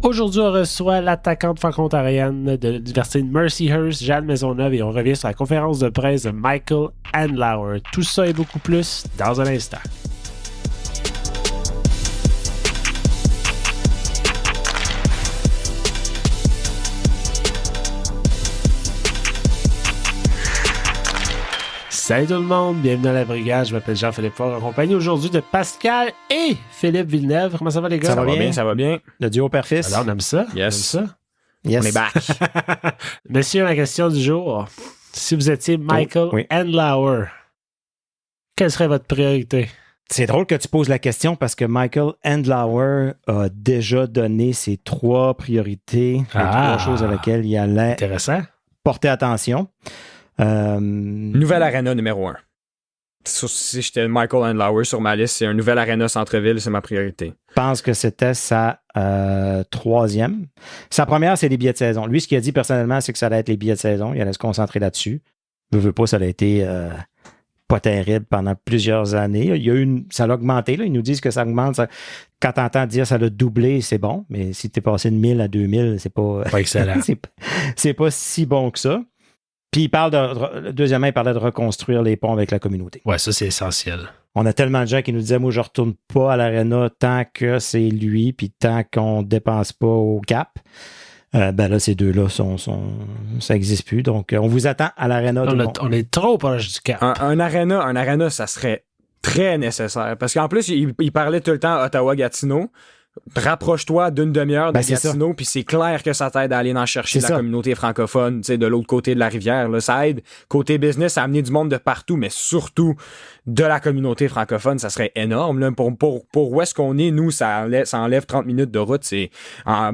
Aujourd'hui, on reçoit l'attaquante franco-ontarienne de l'Université de Mercyhurst, Jeanne Maisonneuve, et on revient sur la conférence de presse de Michael Andlauer. Tout ça et beaucoup plus dans un instant. Salut tout le monde, bienvenue à la brigade, je m'appelle Jean-Philippe Faure, accompagné aujourd'hui de Pascal et Philippe Villeneuve. Comment ça va les gars? Ça va bien, ça va bien. Le duo père-fils. Alors on aime ça? Yes. On aime ça? Yes. On est back. Messieurs, la question du jour. Si vous étiez Michael Andlauer, quelle serait votre priorité? C'est drôle que tu poses la question parce que Michael Andlauer a déjà donné ses 3 priorités, les 3 choses à laquelle il allait Intéressant. porter attention. Nouvelle arena numéro 1. Si j'étais Michael Andlauer sur ma liste, c'est un nouvel arena centre-ville, c'est ma priorité. Je pense que c'était sa 3e. Sa première, c'est les billets de saison. Lui, ce qu'il a dit personnellement, c'est que ça allait être les billets de saison. Il allait se concentrer là-dessus. Veut pas, ça a été pas terrible pendant plusieurs années. Ça a augmenté. Là. Ils nous disent que ça augmente. Quand tu entends dire que ça a doublé, c'est bon. Mais si tu es passé de 1000 à 2000, c'est pas excellent. c'est pas si bon que ça. Puis deuxièmement, il parlait de reconstruire les ponts avec la communauté. Ouais, ça c'est essentiel. On a tellement de gens qui nous disaient, moi je retourne pas à l'aréna tant que c'est lui, puis tant qu'on dépense pas au cap. Ben là, ces deux-là, ça n'existe plus. Donc, on vous attend à l'aréna. On est trop proche du cap. Un aréna, ça serait très nécessaire. Parce qu'en plus, il parlait tout le temps Ottawa-Gatineau. Rapproche-toi d'une demi-heure de Gatineau, puis c'est clair que ça t'aide à aller en chercher la communauté francophone, tu sais, de l'autre côté de la rivière. Là. Ça aide, côté business, à amener du monde de partout, mais surtout de la communauté francophone, ça serait énorme. Là. Pour où est-ce qu'on est, nous, ça enlève 30 minutes de route. C'est un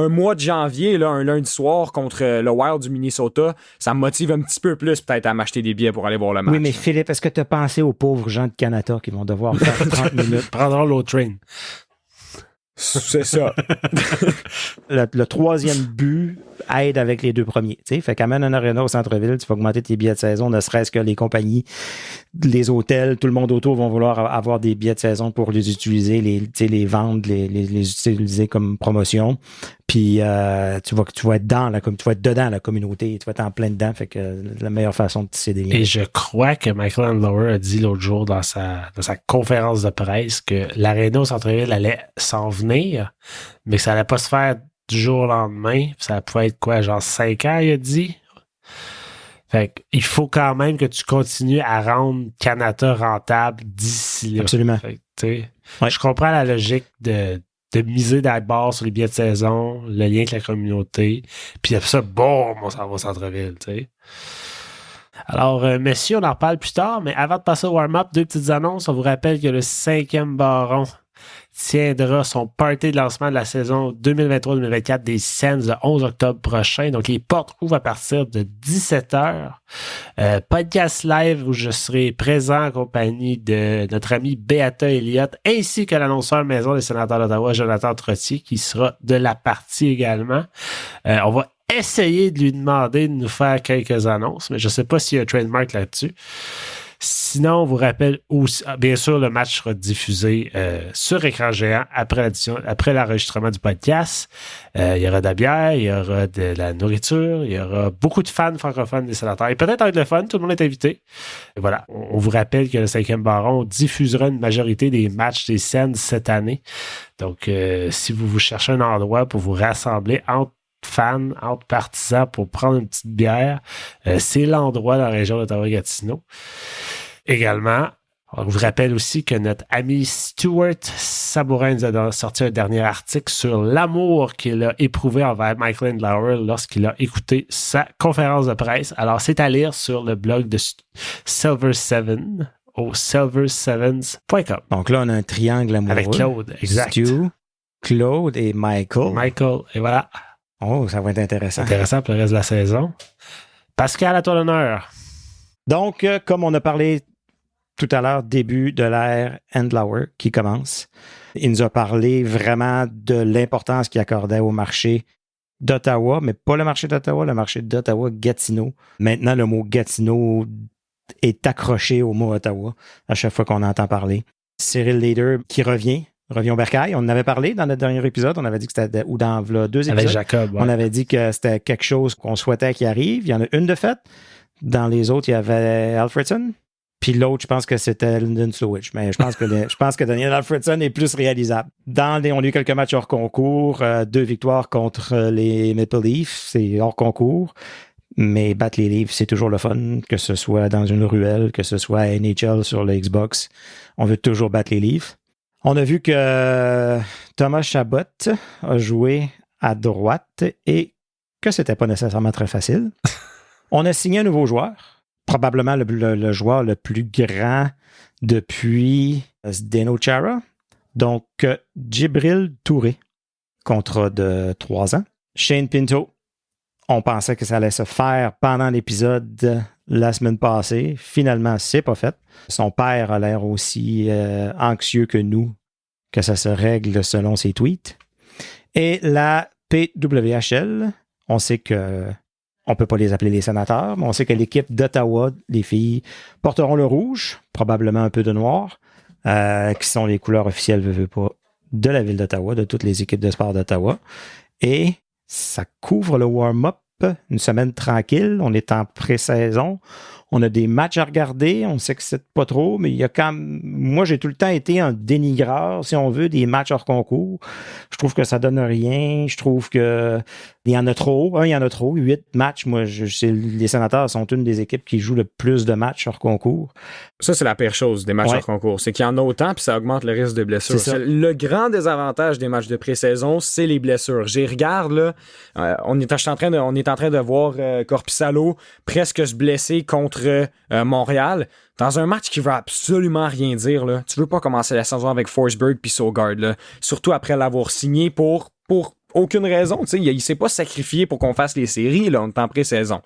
mois de janvier, là, un lundi soir contre le Wild du Minnesota, ça me motive un petit peu plus peut-être à m'acheter des billets pour aller voir le match. Oui, mais Philippe, est-ce que tu as pensé aux pauvres gens de Canada qui vont devoir faire 30 minutes? Prendront l'autre train. C'est ça. Le 3e but aide avec les 2 premiers. T'sais? Fait qu'amène un aréna au centre-ville, tu vas augmenter tes billets de saison, ne serait-ce que les compagnies, les hôtels, tout le monde autour vont vouloir avoir des billets de saison pour les utiliser, les vendre, les utiliser comme promotion. Puis tu vas être dedans la communauté, tu vas être en plein dedans. Fait que la meilleure façon de tisser des liens. Et je crois que Michael Andlauer a dit l'autre jour dans sa conférence de presse que l'aréna au centre-ville allait s'en venir, mais que ça allait pas se faire du jour au lendemain. Ça pouvait être quoi, genre 5 ans, il a dit? Fait qu'il faut quand même que tu continues à rendre Canada rentable d'ici là. Absolument. Fait que, je comprends la logique de miser d'abord sur les billets de saison, le lien avec la communauté, puis après ça, bon, on s'en va au centre-ville, tu sais. Alors, messieurs, on en reparle plus tard, mais avant de passer au warm-up, 2 petites annonces. On vous rappelle que le 5e baron tiendra son party de lancement de la saison 2023-2024 des Sens le 11 octobre prochain. Donc, les portes ouvrent à partir de 17h. Podcast live où je serai présent en compagnie de notre ami Beata Elliott ainsi que l'annonceur maison des sénateurs d'Ottawa, Jonathan Trottier, qui sera de la partie également. On va essayer de lui demander de nous faire quelques annonces, mais je ne sais pas s'il y a un trademark là-dessus. Sinon, on vous rappelle aussi, bien sûr, le match sera diffusé sur écran géant après l'enregistrement du podcast. Il y aura de la bière, il y aura de la nourriture, il y aura beaucoup de fans francophones des sénateurs. Et peut-être avec le fun, tout le monde est invité. Et voilà, on vous rappelle que le 5e baron diffusera une majorité des matchs des Sens cette année. Donc, si vous cherchez un endroit pour vous rassembler entre fans, entre partisans pour prendre une petite bière, c'est l'endroit dans la région d'Ottawa-Gatineau. Également, on vous rappelle aussi que notre ami Stuart Sabourin nous a sorti un dernier article sur l'amour qu'il a éprouvé envers Michael Andlauer lorsqu'il a écouté sa conférence de presse. Alors, c'est à lire sur le blog de Silver Seven au silver7s.com. Donc là, on a un triangle amoureux. Avec Claude, exact. Stu, Claude et Michael. Et voilà. Oh, ça va être intéressant. Intéressant pour le reste de la saison. Pascal, à toi l'honneur. Donc, comme on a parlé tout à l'heure, début de l'ère Andlauer qui commence, il nous a parlé vraiment de l'importance qu'il accordait au marché d'Ottawa, mais pas le marché d'Ottawa, le marché d'Ottawa-Gatineau. Maintenant, le mot Gatineau est accroché au mot Ottawa à chaque fois qu'on entend parler. Cyril Leader qui revient Revion Bercail. On en avait parlé dans notre dernier épisode. On avait dit que c'était, ou dans là, 2 épisodes. Avec Jacob, ouais. On avait dit que c'était quelque chose qu'on souhaitait qu'il arrive. Il y en a une de faite. Dans les autres, il y avait Alfredson. Puis l'autre, je pense que c'était Lyndon Slowich. Mais je pense que Daniel Alfredson est plus réalisable. On a eu quelques matchs hors concours, 2 victoires contre les Maple Leafs. C'est hors concours. Mais battre les Leafs, c'est toujours le fun, que ce soit dans une ruelle, que ce soit à NHL sur le Xbox. On veut toujours battre les Leafs. On a vu que Thomas Chabot a joué à droite et que c'était pas nécessairement très facile. On a signé un nouveau joueur. Probablement le joueur le plus grand depuis Zdeno Chara. Donc, Djibril Touré, contrat de 3 ans. Shane Pinto, on pensait que ça allait se faire pendant l'épisode la semaine passée. Finalement, c'est pas fait. Son père a l'air aussi anxieux que nous que ça se règle selon ses tweets. Et la PWHL, on sait que on peut pas les appeler les sénateurs, mais on sait que l'équipe d'Ottawa, les filles, porteront le rouge, probablement un peu de noir, qui sont les couleurs officielles, veux pas, de la ville d'Ottawa, de toutes les équipes de sport d'Ottawa. Et ça couvre le warm-up, une semaine tranquille. On est en pré-saison. On a des matchs à regarder. On sait que c'est pas trop, mais il y a quand même... Moi, j'ai tout le temps été un dénigreur, si on veut, des matchs hors concours. Je trouve que ça donne rien. Je trouve que il y en a trop. Il y en a trop. 8 matchs. Moi, les Sénateurs sont une des équipes qui jouent le plus de matchs hors concours. Ça, c'est la pire chose des matchs hors concours. C'est qu'il y en a autant, puis ça augmente le risque de blessures. Le grand désavantage des matchs de pré-saison, c'est les blessures. J'y regarde, là. On est en train de voir Korpisalo presque se blesser contre Montréal. Dans un match qui veut absolument rien dire, là. Tu veux pas commencer la saison avec Forsberg puis Saugaard, là. Surtout après l'avoir signé pour aucune raison. Il s'est pas sacrifié pour qu'on fasse les séries, là. On est en pré-saison.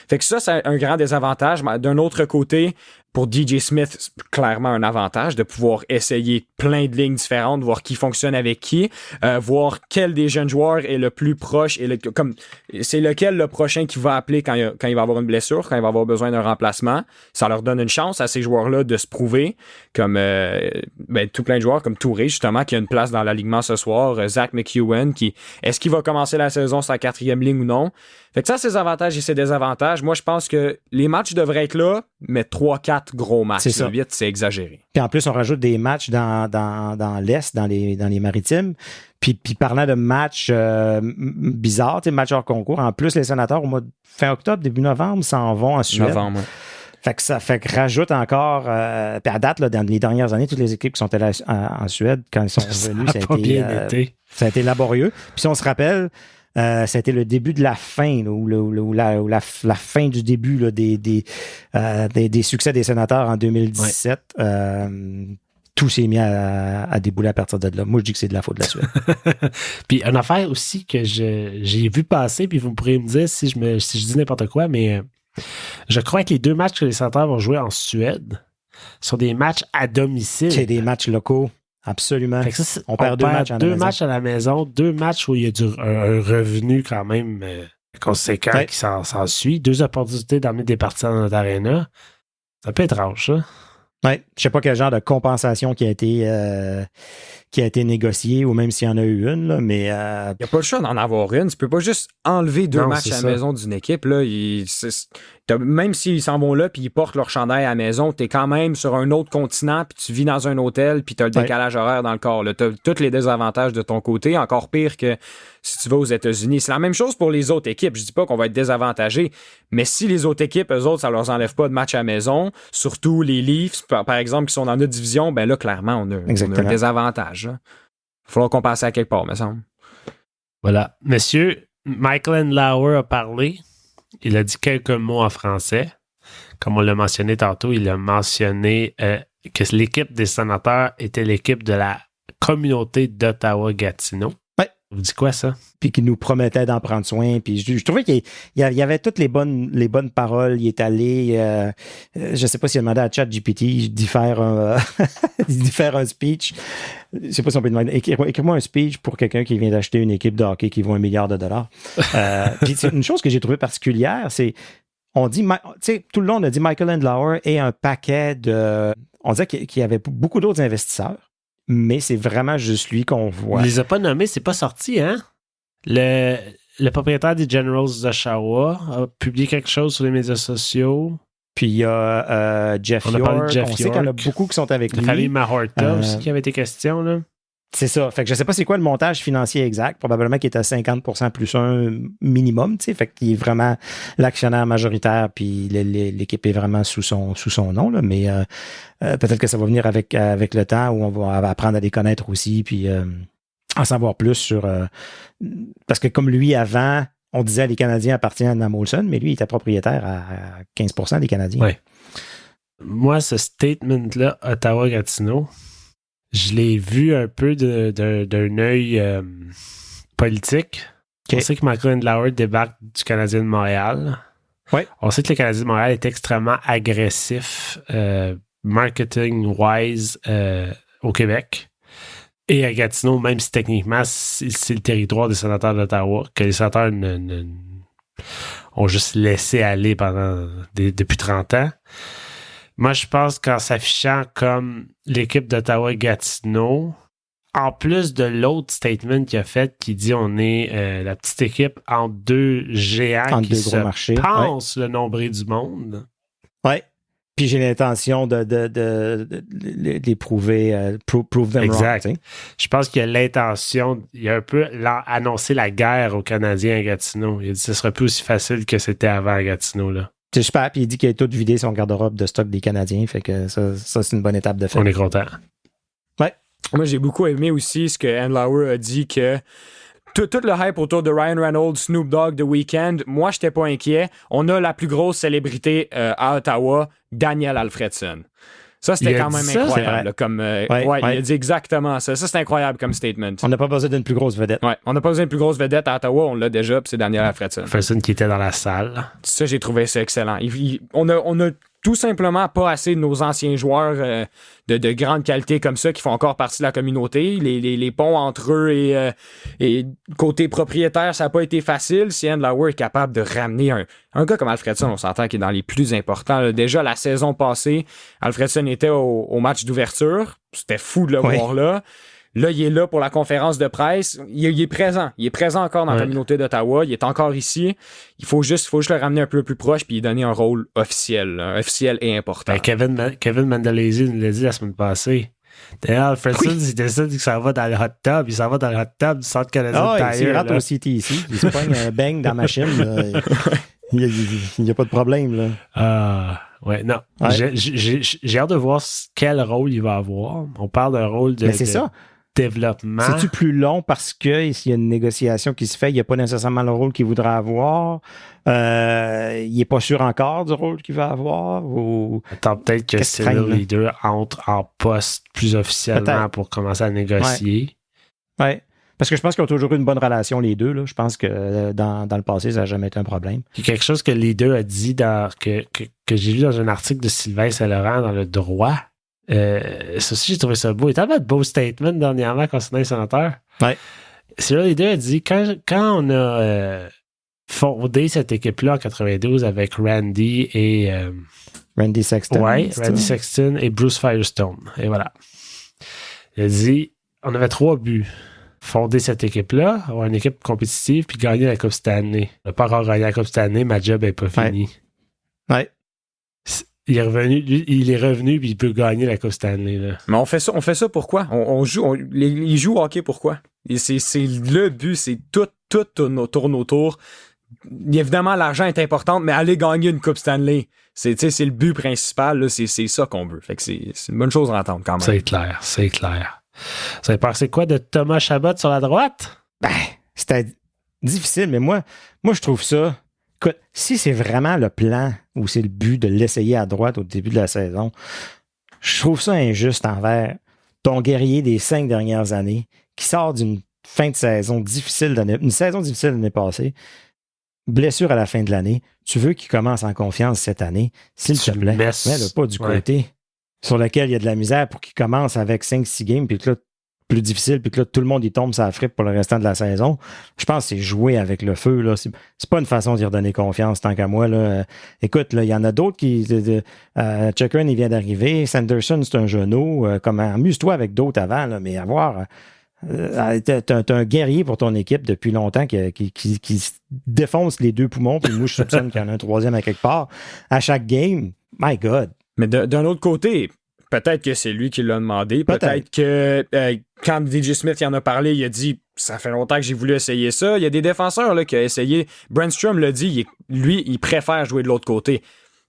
Fait que ça, c'est un grand désavantage. Mais d'un autre côté, pour DJ Smith, c'est clairement un avantage de pouvoir essayer plein de lignes différentes, voir qui fonctionne avec qui, voir quel des jeunes joueurs est le plus proche et c'est lequel le prochain qui va appeler quand il va avoir une blessure, quand il va avoir besoin d'un remplacement. Ça leur donne une chance à ces joueurs-là de se prouver, comme tout plein de joueurs comme Touré, justement, qui a une place dans l'alignement ce soir, Zach McEwen, est-ce qu'il va commencer la saison sur la 4e ligne ou non? Fait que ça, c'est ses avantages et ses désavantages. Moi, je pense que les matchs devraient être là, mais 3-4 gros matchs. C'est ça. 8, c'est exagéré. Puis en plus, on rajoute des matchs dans l'Est, dans les maritimes. Puis parlant de matchs bizarres, matchs hors concours, en plus, les Sénateurs, au mois de fin octobre, début novembre, s'en vont en Suède. Novembre, ouais. Fait que ça rajoute encore, puis à date, là, dans les dernières années, toutes les équipes qui sont allées en Suède, quand ils sont revenus, ça a été laborieux. Puis si on se rappelle, ça a été le début de la fin, là, ou la fin du début là, des succès des Sénateurs en 2017. Ouais. Tout s'est mis à débouler à partir de là. Moi, je dis que c'est de la faute de la Suède. Puis une affaire aussi que j'ai vu passer, puis vous pourrez me dire si je dis n'importe quoi, mais je crois que les 2 matchs que les Sénateurs vont jouer en Suède sont des matchs à domicile. C'est des matchs locaux. Absolument. Ça, on perd 2 matchs à la maison, 2 matchs où il y a un revenu quand même conséquent qui s'ensuit, 2 opportunités d'amener des parties dans notre aréna. C'est un peu étrange, ça. Oui, je sais pas quel genre de compensation qui a été négociée ou même s'il y en a eu une, là, mais... Il n'y a pas le choix d'en avoir une. Tu peux pas juste enlever 2 matchs à la maison d'une équipe. Là. Même s'ils s'en vont là puis ils portent leur chandail à la maison, tu es quand même sur un autre continent puis tu vis dans un hôtel puis tu as le décalage horaire dans le corps. Tu as tous les désavantages de ton côté, encore pire que si tu vas aux États-Unis. C'est la même chose pour les autres équipes. Je dis pas qu'on va être désavantagés, mais si les autres équipes, eux autres, ça leur enlève pas de match à la maison, surtout les Leafs, par exemple, qui sont dans notre division, ben là, clairement, on a un désavantage. Il va falloir qu'on passe à quelque part, me semble. Voilà. Monsieur, Michael Andlauer a parlé. Il a dit quelques mots en français. Comme on l'a mentionné tantôt, il a mentionné que l'équipe des Sénateurs était l'équipe de la communauté d'Ottawa-Gatineau. Ouais. Vous dites quoi, ça? Puis qu'il nous promettait d'en prendre soin. Puis je trouvais qu'il y avait toutes les bonnes paroles. Il est allé... je sais pas s'il a demandé à ChatGPT d'y faire un speech. Je sais pas si on peut demander. Écris-moi un speech pour quelqu'un qui vient d'acheter une équipe de hockey qui vaut $1 milliard. Puis c'est une chose que j'ai trouvée particulière, c'est... On dit... Tu sais, tout le long, on a dit Michael Andlauer et un paquet de... On disait qu'il y avait beaucoup d'autres investisseurs. mais c'est vraiment juste lui qu'on voit. Il les a pas nommés, c'est pas sorti, hein? Le propriétaire des Generals d'Oshawa a publié quelque chose sur les médias sociaux. Puis il y a Jeff York. On sait qu'il y en a beaucoup qui sont avec lui. La famille Mahorta aussi qui avait été question, là. C'est ça. Fait que je sais pas c'est quoi le montage financier exact. Probablement qu'il est à 50% plus un minimum, tu sais. Fait qu'il est vraiment l'actionnaire majoritaire, puis l'équipe est vraiment sous son nom, là. Mais peut-être que ça va venir avec le temps où on va apprendre à les connaître aussi, puis en savoir plus sur... parce que comme lui, avant, on disait les Canadiens appartiennent à Molson, mais lui, il était propriétaire à 15% des Canadiens. Oui. Moi, ce statement-là, Ottawa-Gatineau, je l'ai vu un peu d'un œil politique. Okay. On sait que Marco Andlauer débarque du Canadien de Montréal. Ouais. On sait que le Canadien de Montréal est extrêmement agressif, marketing-wise, au Québec. Et à Gatineau, même si techniquement, c'est le territoire des sénateurs d'Ottawa, que les sénateurs ont juste laissé aller depuis 30 ans. Moi, je pense qu'en s'affichant comme l'équipe d'Ottawa-Gatineau, en plus de l'autre statement qu'il a fait qui dit on est la petite équipe entre deux géants qui se pensent le nombril du monde. Ouais. Puis j'ai l'intention de les prouver, prove them exact. Wrong. Je pense qu'il y a l'intention, il a un peu annoncé la guerre aux Canadiens à Gatineau. Il a dit que ce serait plus aussi facile que c'était avant à Gatineau, là. C'est super, puis il dit qu'il a tout vidé son garde-robe de stock des Canadiens, fait que ça c'est une bonne étape de fait. On est content. Ouais. Moi, j'ai beaucoup aimé aussi ce que Andlauer a dit que tout le hype autour de Ryan Reynolds, Snoop Dogg, The Weeknd, moi, j'étais pas inquiet. On a la plus grosse célébrité à Ottawa, Daniel Alfredson. Ça, c'était quand même incroyable. Il a dit exactement ça. Ça, c'est incroyable comme statement. On n'a pas besoin d'une plus grosse vedette. Ouais, on n'a pas besoin d'une plus grosse vedette à Ottawa. On l'a déjà, puis c'est Daniel Alfredson. Alfredson qui était dans la salle. Ça, j'ai trouvé ça excellent. On a tout simplement pas assez de nos anciens joueurs de grande qualité comme ça qui font encore partie de la communauté. Les ponts entre eux et côté propriétaire, ça n'a pas été facile. Si Andlauer est capable de ramener un gars comme Alfredson, on s'entend qu'il est dans les plus importants. Là, déjà, la saison passée, Alfredson était au match d'ouverture. C'était fou de le voir là. Là, il est là pour la conférence de presse. Il est présent. Il est présent encore dans la communauté d'Ottawa. Il est encore ici. Il faut juste le ramener un peu plus proche puis lui donner un rôle officiel et important. Ben, Kevin Mandalesi nous l'a dit la semaine passée. D'ailleurs, Alfredson, il décide que ça va dans le hot tub. Il s'en va dans le hot tub du Centre canadien de Tire. Il rentre au CT ici. Il se pogne un bang dans la machine. Il n'y a pas de problème. Là. Ouais, non. Ouais. J'ai hâte de voir quel rôle il va avoir. On parle d'un rôle de... Mais c'est ça. Développement. C'est-tu plus long parce que s'il y a une négociation qui se fait, il n'y a pas nécessairement le rôle qu'il voudrait avoir? Il n'est pas sûr encore du rôle qu'il va avoir? Ou... Attends, peut-être que Cyril Leader entre en poste plus officiellement pour commencer à négocier. Ouais. Parce que je pense qu'ils ont toujours eu une bonne relation, les deux. Là. Je pense que dans le passé, ça n'a jamais été un problème. Il y a quelque chose que Leader a dit que j'ai lu dans un article de Sylvain Saint-Laurent dans Le Droit. Ça aussi, j'ai trouvé ça beau. Il y a tellement de beaux statements dernièrement concernant les sénateurs. Ouais. C'est là, les deux a dit quand on a fondé cette équipe-là en 92 avec Randy et Randy Sexton. Ouais, Randy Sexton et Bruce Firestone. Et voilà. Il a dit on avait 3 buts. Fonder cette équipe-là, avoir une équipe compétitive, puis gagner la Coupe Stanley. On n'a pas encore gagné la Coupe Stanley, ma job n'est pas finie. Ouais. Il est revenu puis il peut gagner la Coupe Stanley. Là. Mais on fait ça pourquoi? Ils jouent au hockey pourquoi? Et c'est le but, c'est tout tourne autour. Évidemment, l'argent est important, mais aller gagner une Coupe Stanley, c'est le but principal, là, c'est ça qu'on veut. Fait que c'est une bonne chose à entendre quand même. C'est clair. Vous avez pensé quoi de Thomas Chabot sur la droite? Ben, c'était difficile, mais moi je trouve ça... Écoute, si c'est vraiment le plan ou c'est le but de l'essayer à droite au début de la saison, je trouve ça injuste envers ton guerrier des 5 dernières années qui sort d'une fin de saison difficile une saison difficile l'année passée, blessure à la fin de l'année. Tu veux qu'il commence en confiance cette année, s'il te plaît, mets-le pas du côté sur lequel il y a de la misère pour qu'il commence avec 5-6 games, puis que là, plus difficile, puis que là, tout le monde y tombe sur la frippe pour le restant de la saison. Je pense que c'est jouer avec le feu. Là. C'est pas une façon d'y redonner confiance tant qu'à moi. Là. Écoute, il y en a d'autres qui... Chychrun, il vient d'arriver. Sanderson, c'est un genou. Amuse-toi avec d'autres avant, là, mais avoir... t'as un guerrier pour ton équipe depuis longtemps qui défonce les 2 poumons, puis moi, je soupçonne qu'il y en a un 3e à quelque part à chaque game. My God! Mais d'un autre côté... Peut-être que c'est lui qui l'a demandé. Peut-être que quand DJ Smith y en a parlé, il a dit « Ça fait longtemps que j'ai voulu essayer ça. » Il y a des défenseurs là, qui ont essayé. Brandstrom l'a dit, lui, il préfère jouer de l'autre côté.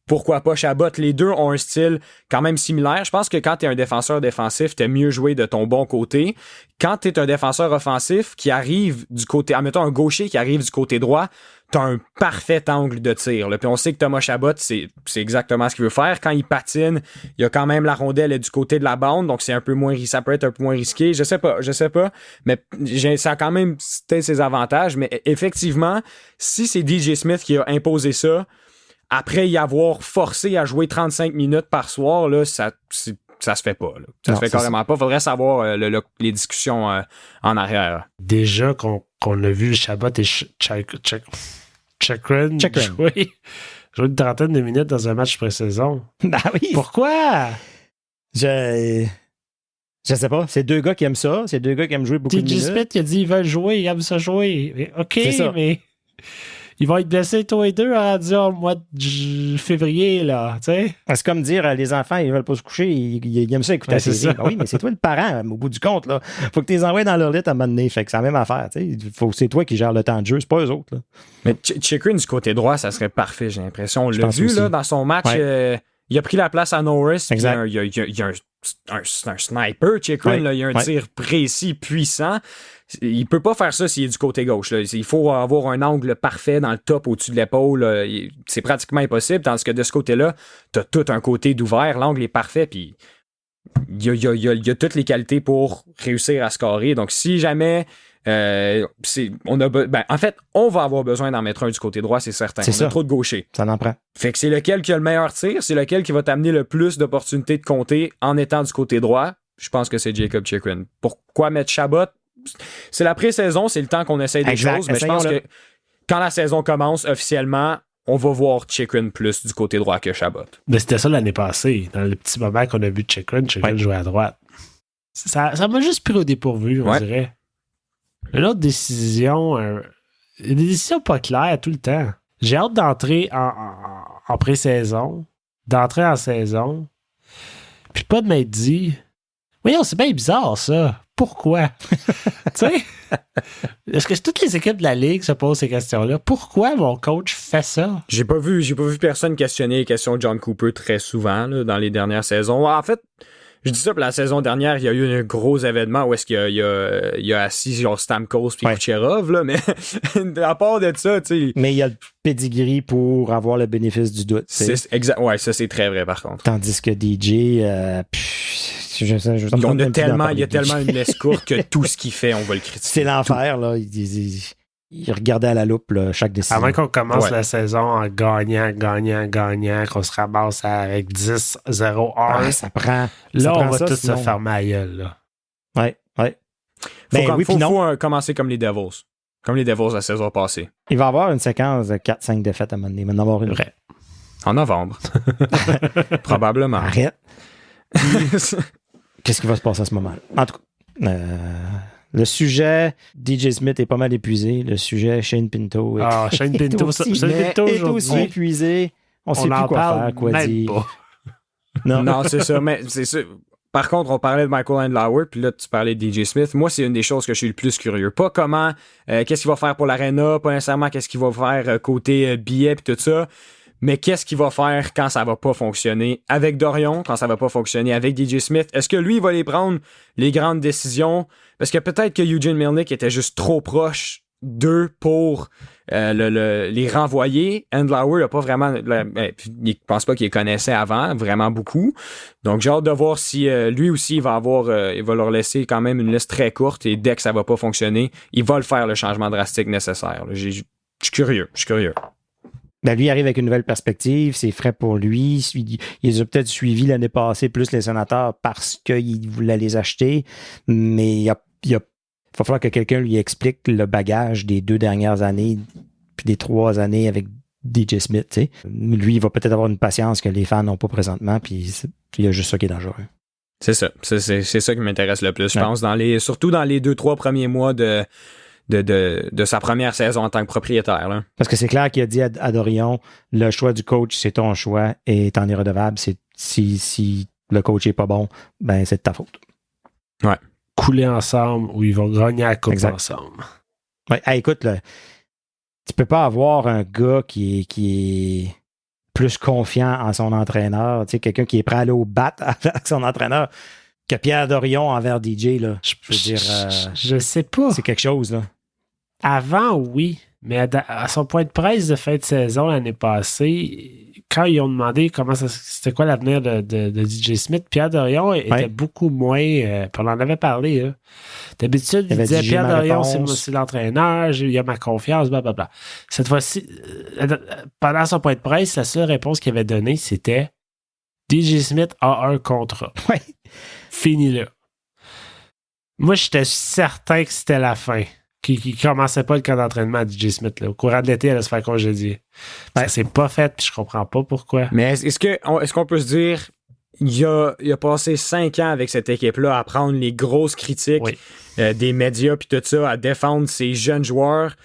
Pourquoi pas Chabot? Les deux ont un style quand même similaire. Je pense que quand tu es un défenseur défensif, t'es mieux joué de ton bon côté. Quand tu es un défenseur offensif qui arrive du côté... Admettons un gaucher qui arrive du côté droit, t'as un parfait angle de tir. Là. Puis on sait que Thomas Chabot, c'est exactement ce qu'il veut faire. Quand il patine, il y a quand même la rondelle du côté de la bande, donc ça peut être un peu moins risqué. Je sais pas. Mais ça a quand même ses avantages. Mais effectivement, si c'est DJ Smith qui a imposé ça, après y avoir forcé à jouer 35 minutes par soir, là, ça se fait pas. Là. Ça se fait carrément pas. Faudrait savoir les discussions en arrière. Déjà qu'on a vu Chabot et Chychrun jouer une trentaine de minutes dans un match pré-saison. Ben oui. Pourquoi? Je sais pas. C'est 2 gars qui aiment ça. C'est 2 gars qui aiment jouer beaucoup de minutes. DJ Smith, il a dit qu'ils veulent jouer, ils aiment ça jouer. Mais, OK, mais... Ils vont être blessés tous les deux au mois de février, là, tu sais. C'est comme dire, les enfants, ils veulent pas se coucher, ils aiment ça écouter la série. Ben oui, mais c'est toi le parent, au bout du compte, là. Faut que tu les envoies dans leur lit à un moment donné. Fait que c'est la même affaire, tu sais. C'est toi qui gères le temps de jeu, c'est pas eux autres, là. Mais Chychrun du côté droit, ça serait parfait, j'ai l'impression. On l'a vu, là, dans son match, il a pris la place à Norris. Exact. Il y a un sniper, Chychrun, là. Il y a un tir précis, puissant. Il peut pas faire ça s'il est du côté gauche. Là. Il faut avoir un angle parfait dans le top au-dessus de l'épaule. C'est pratiquement impossible, tandis que de ce côté-là, t'as tout un côté d'ouvert. L'angle est parfait, puis il y a toutes les qualités pour réussir à scorer. Donc, si jamais... en fait, on va avoir besoin d'en mettre un du côté droit, c'est certain. On a trop de gauchers. Ça en prend. Fait que c'est lequel qui a le meilleur tir, c'est lequel qui va t'amener le plus d'opportunités de compter en étant du côté droit. Je pense que c'est Jacob Chychrun. Pourquoi mettre Chabot? C'est la pré-saison, c'est le temps qu'on essaye des choses, mais je pense que quand la saison commence officiellement, on va voir Chychrun plus du côté droit que Chabot. Mais c'était ça l'année passée. Dans le petit moment qu'on a vu Chychrun jouer à droite. Ça m'a juste pris au dépourvu, on dirait. Une autre décision, des décisions pas claires tout le temps. J'ai hâte d'entrer en pré-saison, d'entrer en saison, puis pas de m'être dit « Voyons, c'est bien bizarre ça. Pourquoi? » Tu sais? Est-ce que toutes les équipes de la Ligue se posent ces questions-là? Pourquoi mon coach fait ça? J'ai pas vu personne questionner les questions de John Cooper très souvent là, dans les dernières saisons. En fait, je dis ça pour la saison dernière, il y a eu un gros événement où est-ce qu'il y a assis genre Stamkos puis Kucherov, là, mais à part de ça, tu sais. Mais il y a le pedigree pour avoir le bénéfice du doute. Exact. Ouais, ça c'est très vrai par contre. Tandis que DJ, il y a tellement une laisse courte que tout ce qu'il fait, on va le critiquer. C'est l'enfer, là. Il regardait à la loupe là, chaque décision. Avant qu'on commence la saison en gagnant, qu'on se ramasse avec 10-0-1. Ça prend. Là, on va tous se fermer à gueule, là. Ouais. Faut commencer comme les Devils. Comme les Devils la saison passée. Il va y avoir une séquence de 4-5 défaites à un moment donné. Il va en avoir une. Vrai. En novembre. Probablement. Arrête. Qu'est-ce qui va se passer à ce moment? En tout cas, le sujet DJ Smith est pas mal épuisé. Le sujet Shane Pinto est aussi épuisé. On sait plus quoi faire, quoi dire. Pas. Non, c'est ça. Mais c'est ça. Par contre, on parlait de Michael Andlauer, puis là, tu parlais de DJ Smith. Moi, c'est une des choses que je suis le plus curieux. Pas comment, qu'est-ce qu'il va faire pour l'Arena, pas nécessairement qu'est-ce qu'il va faire côté billets puis tout ça, mais qu'est-ce qu'il va faire quand ça va pas fonctionner avec Dorion, quand ça va pas fonctionner avec DJ Smith. Est-ce que lui, il va les prendre, les grandes décisions? Parce que peut-être que Eugene Melnyk était juste trop proche d'eux pour les renvoyer. Andlauer n'a pas vraiment... il pense pas qu'il les connaissait avant, vraiment beaucoup. Donc, j'ai hâte de voir si lui aussi, il va leur laisser quand même une liste très courte et dès que ça va pas fonctionner, il va le faire, le changement drastique nécessaire. Je suis curieux. Ben lui arrive avec une nouvelle perspective, c'est frais pour lui. Il les a peut-être suivis l'année passée, plus les Sénateurs, parce qu'il voulait les acheter, mais il va falloir que quelqu'un lui explique le bagage des 2 dernières années, puis des 3 années avec DJ Smith. Tu sais. Lui, il va peut-être avoir une patience que les fans n'ont pas présentement, puis il y a juste ça qui est dangereux. C'est ça. C'est ça qui m'intéresse le plus, je pense, surtout dans les 2-3 premiers mois de sa première saison en tant que propriétaire. Là. Parce que c'est clair qu'il a dit à Dorion, le choix du coach, c'est ton choix et t'en es redevable. Si le coach est pas bon, ben c'est de ta faute. Ouais. Couler ensemble ou ils vont gagner la coupe ensemble. Ouais. Hey, écoute, tu peux pas avoir un gars qui est plus confiant en son entraîneur, tu sais, quelqu'un qui est prêt à aller au bat avec son entraîneur que Pierre Dorion envers DJ, là. Je veux dire... je sais pas. C'est quelque chose, là. Avant, oui. Mais à son point de presse de fin de saison l'année passée, quand ils ont demandé c'était quoi l'avenir de DJ Smith, Pierre Dorion était beaucoup moins... puis on en avait parlé, là. D'habitude, il disait Pierre Dorion, c'est l'entraîneur, il y a ma confiance, blablabla. Cette fois-ci, pendant son point de presse, la seule réponse qu'il avait donnée, c'était DJ Smith a un contrat. Ouais. Fini là. Moi, j'étais certain que c'était la fin. Qu'il commençait pas le camp d'entraînement à DJ Smith. Là. Au courant de l'été, elle allait se faire congédier. Ça s'est pas fait, puis je comprends pas pourquoi. Mais est-ce qu'on peut se dire il a passé 5 ans avec cette équipe-là à prendre les grosses critiques des médias puis tout ça, à défendre ses jeunes joueurs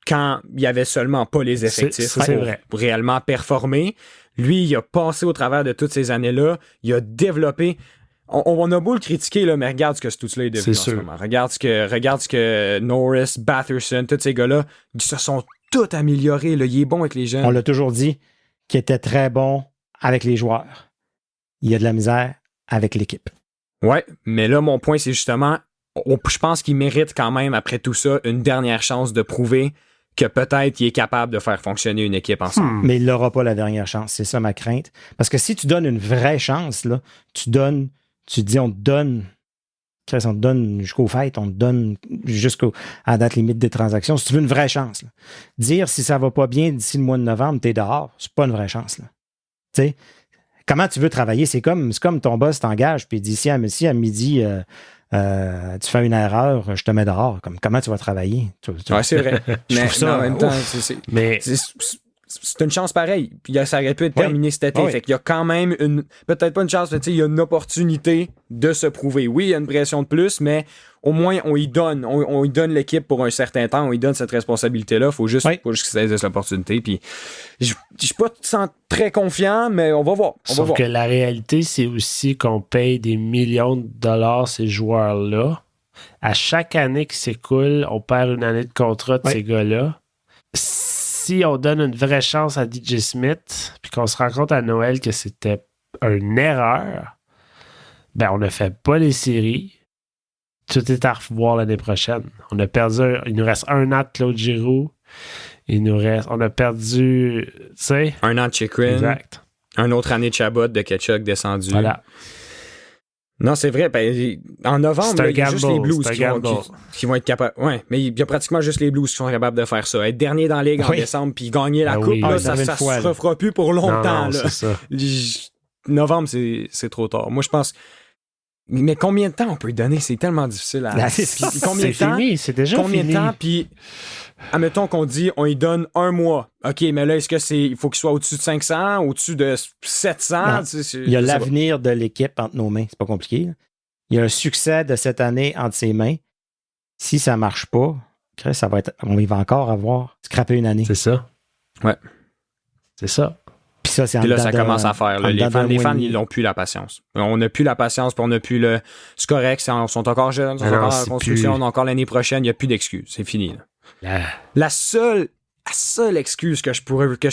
quand il y avait seulement pas les effectifs pour réellement performer. Lui, il a passé au travers de toutes ces années-là. Il a développé... On a beau le critiquer, là, mais regarde ce que Stützle est devenu en ce moment. Regarde ce que Norris, Batherson, tous ces gars-là, ils se sont tous améliorés. Là. Il est bon avec les jeunes. On l'a toujours dit qu'il était très bon avec les joueurs. Il y a de la misère avec l'équipe. Ouais, mais là, mon point, c'est justement, je pense qu'il mérite quand même, après tout ça, une dernière chance de prouver que peut-être il est capable de faire fonctionner une équipe ensemble. Mais il n'aura pas la dernière chance. C'est ça ma crainte. Parce que si tu donnes une vraie chance, là, tu dis, on te donne jusqu'aux fêtes, on te donne jusqu'à la date limite des transactions. Si tu veux une vraie chance, là. Dire si ça va pas bien d'ici le mois de novembre, t'es dehors, c'est pas une vraie chance. Là. Tu sais, comment tu veux travailler? C'est comme ton boss t'engage, puis il dit si à midi, tu fais une erreur, je te mets dehors. Comment tu vas travailler? Ouais, c'est vrai. Mais ça, en même temps, c'est une chance pareille. Puis ça aurait pu être terminé cet été. Fait qu'il y a quand même peut-être pas une chance, mais il y a une opportunité de se prouver. Oui, il y a une pression de plus, mais au moins, on y donne l'équipe pour un certain temps. On y donne cette responsabilité-là. Faut juste qu'il saisisse l'opportunité. Puis, je suis pas très confiant, mais on va voir. Sauf que la réalité, c'est aussi qu'on paye des millions de dollars ces joueurs-là. À chaque année qui s'écoule, on perd une année de contrat de ces gars-là. Si on donne une vraie chance à DJ Smith, puis qu'on se rend compte à Noël que c'était une erreur, ben on ne fait pas les séries. Tout est à revoir l'année prochaine. On a perdu, il nous reste 1 an de Claude Giroux. On a perdu, tu sais. 1 an de Chychrun. Exact. Une autre année de Chabot, de Ketchuk descendu. Voilà. Non, c'est vrai. En novembre, il y a juste les Blues qui vont être capables. Ouais, mais il y a pratiquement juste les Blues qui sont capables de faire ça. Être dernier dans la ligue en décembre puis gagner la coupe, là, ça se refera plus pour longtemps. Non, là. C'est ça. Novembre, c'est trop tard. Moi, je pense. Mais combien de temps on peut lui donner? C'est tellement difficile à. Combien de temps? Fini, c'est déjà combien fini. de temps? Puis, admettons qu'on dit, on lui donne 1 mois. OK, mais là, est-ce que il faut qu'il soit au-dessus de 500, au-dessus de 700? Il y a l'avenir de l'équipe entre nos mains. C'est pas compliqué. Là. Il y a un succès de cette année entre ses mains. Si ça marche pas, on va encore avoir scrappé une année. C'est ça. Ouais. C'est ça. Puis ça, c'est puis là, ça commence à faire. Là, les fans, ils n'ont plus la patience. On n'a plus la patience, puis on n'a plus le... C'est correct, ils sont encore jeunes, ils sont encore en construction, on a encore l'année prochaine, il n'y a plus d'excuses. C'est fini. Là. La seule excuse que je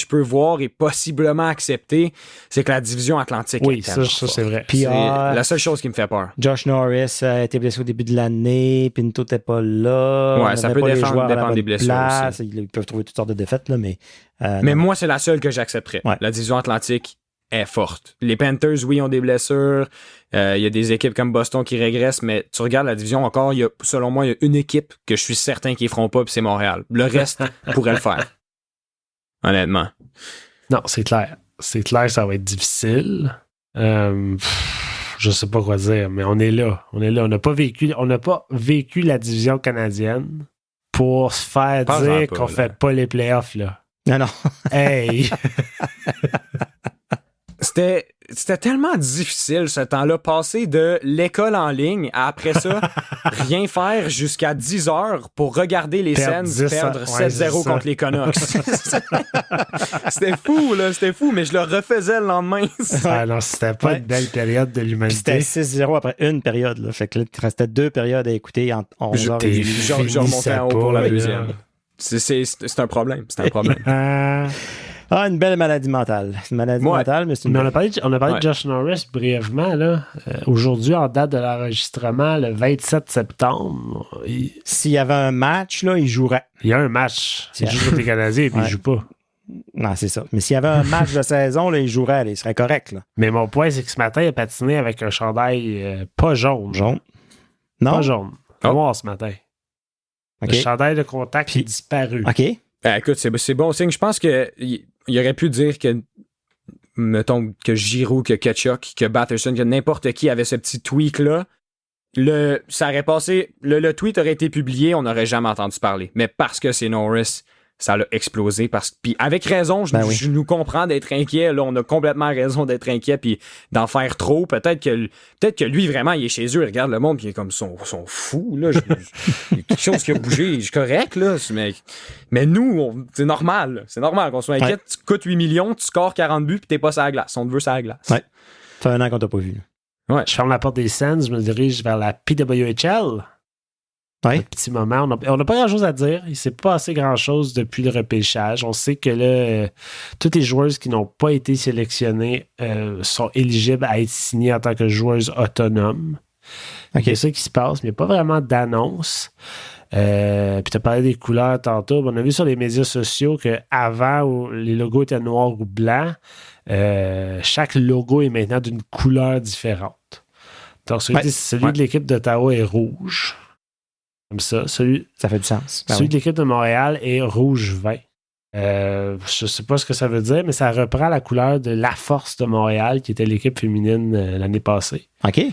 peux voir et possiblement accepter, c'est que la division Atlantique est ça c'est vrai. Puis, c'est la seule chose qui me fait peur. Josh Norris a été blessé au début de l'année, Pinto n'était pas là. Ouais, ça peut dépendre des blessures aussi. Ils peuvent trouver toutes sortes de défaites, là, mais... mais moi, c'est la seule que j'accepterais. Ouais. La division Atlantique est forte. Les Panthers, oui, ont des blessures. Il y a des équipes comme Boston qui régressent, mais tu regardes la division encore, selon moi, il y a une équipe que je suis certain qu'ils ne feront pas, puis c'est Montréal. Le reste pourrait le faire. honnêtement. Non, c'est clair. C'est clair que ça va être difficile. Je sais pas quoi dire, mais on est là. On n'a pas vécu la division canadienne pour se faire dire qu'on fait pas les playoffs, là. Non. Hey! C'était tellement difficile ce temps-là, passer de l'école en ligne à après ça, rien faire jusqu'à 10 heures pour regarder les Sens perdre 7-0 contre les Canucks. C'était fou, mais je le refaisais le lendemain. Ah non, c'était pas une belle période de l'humanité. C'était 6-0 après une période, là. Fait que là, il restait 2 périodes à écouter en 11 heures. Je remontais en haut pour la deuxième. C'est un problème. Une belle maladie mentale. Une maladie mentale, mais c'est une... on a parlé de Josh Norris brièvement, là. Aujourd'hui, en date de l'enregistrement, le 27 septembre. S'il y avait un match, là, il jouerait. Il y a un match. C'est juste contre les Canadiens et puis il joue pas. Non, c'est ça. Mais s'il y avait un match de saison, là, il jouerait, là, il serait correct. Là. Mais mon point, c'est que ce matin, il a patiné avec un chandail pas jaune. Jaune? Non? Pas jaune. Noir ce matin. Okay. Le chandail de contact est disparu. OK. Écoute, c'est bon signe. Je pense qu'il aurait pu dire que, mettons, que Giroux, que Tkachuk, que Batherson, que n'importe qui avait ce petit tweak-là. Ça aurait passé. Le tweet aurait été publié, on n'aurait jamais entendu parler. Mais parce que c'est Norris, ça l'a explosé. Puis avec raison, je nous comprends d'être inquiet. Là, on a complètement raison d'être inquiet puis d'en faire trop. Peut-être que lui, vraiment, il est chez eux, il regarde le monde puis il est comme, sont fous. Là. Il y a quelque chose qui a bougé. Je suis correct, là. Mais nous, c'est normal. Là. C'est normal qu'on soit inquiet. Ouais. Tu coûtes 8 millions, tu scores 40 buts puis t'es pas sur la glace. On te veut sur la glace. Ouais. Ça fait un an qu'on t'a pas vu. Ouais. Je ferme la porte des Sens, je me dirige vers la PWHL. Ouais. Un petit moment. On n'a pas grand-chose à dire. Il ne s'est pas passé grand-chose depuis le repêchage. On sait que là, tous les joueurs qui n'ont pas été sélectionnés sont éligibles à être signés en tant que joueurs autonomes. Okay. C'est ça qui se passe, mais il n'y a pas vraiment d'annonce. Puis tu as parlé des couleurs tantôt. On a vu sur les médias sociaux qu'avant, où les logos étaient noirs ou blancs, chaque logo est maintenant d'une couleur différente. Donc, celui de l'équipe d'Ottawa est rouge. Comme ça. Ça fait du sens. Celui de l'équipe de Montréal est rouge vin. Je ne sais pas ce que ça veut dire, mais ça reprend la couleur de La Force de Montréal, qui était l'équipe féminine l'année passée. OK.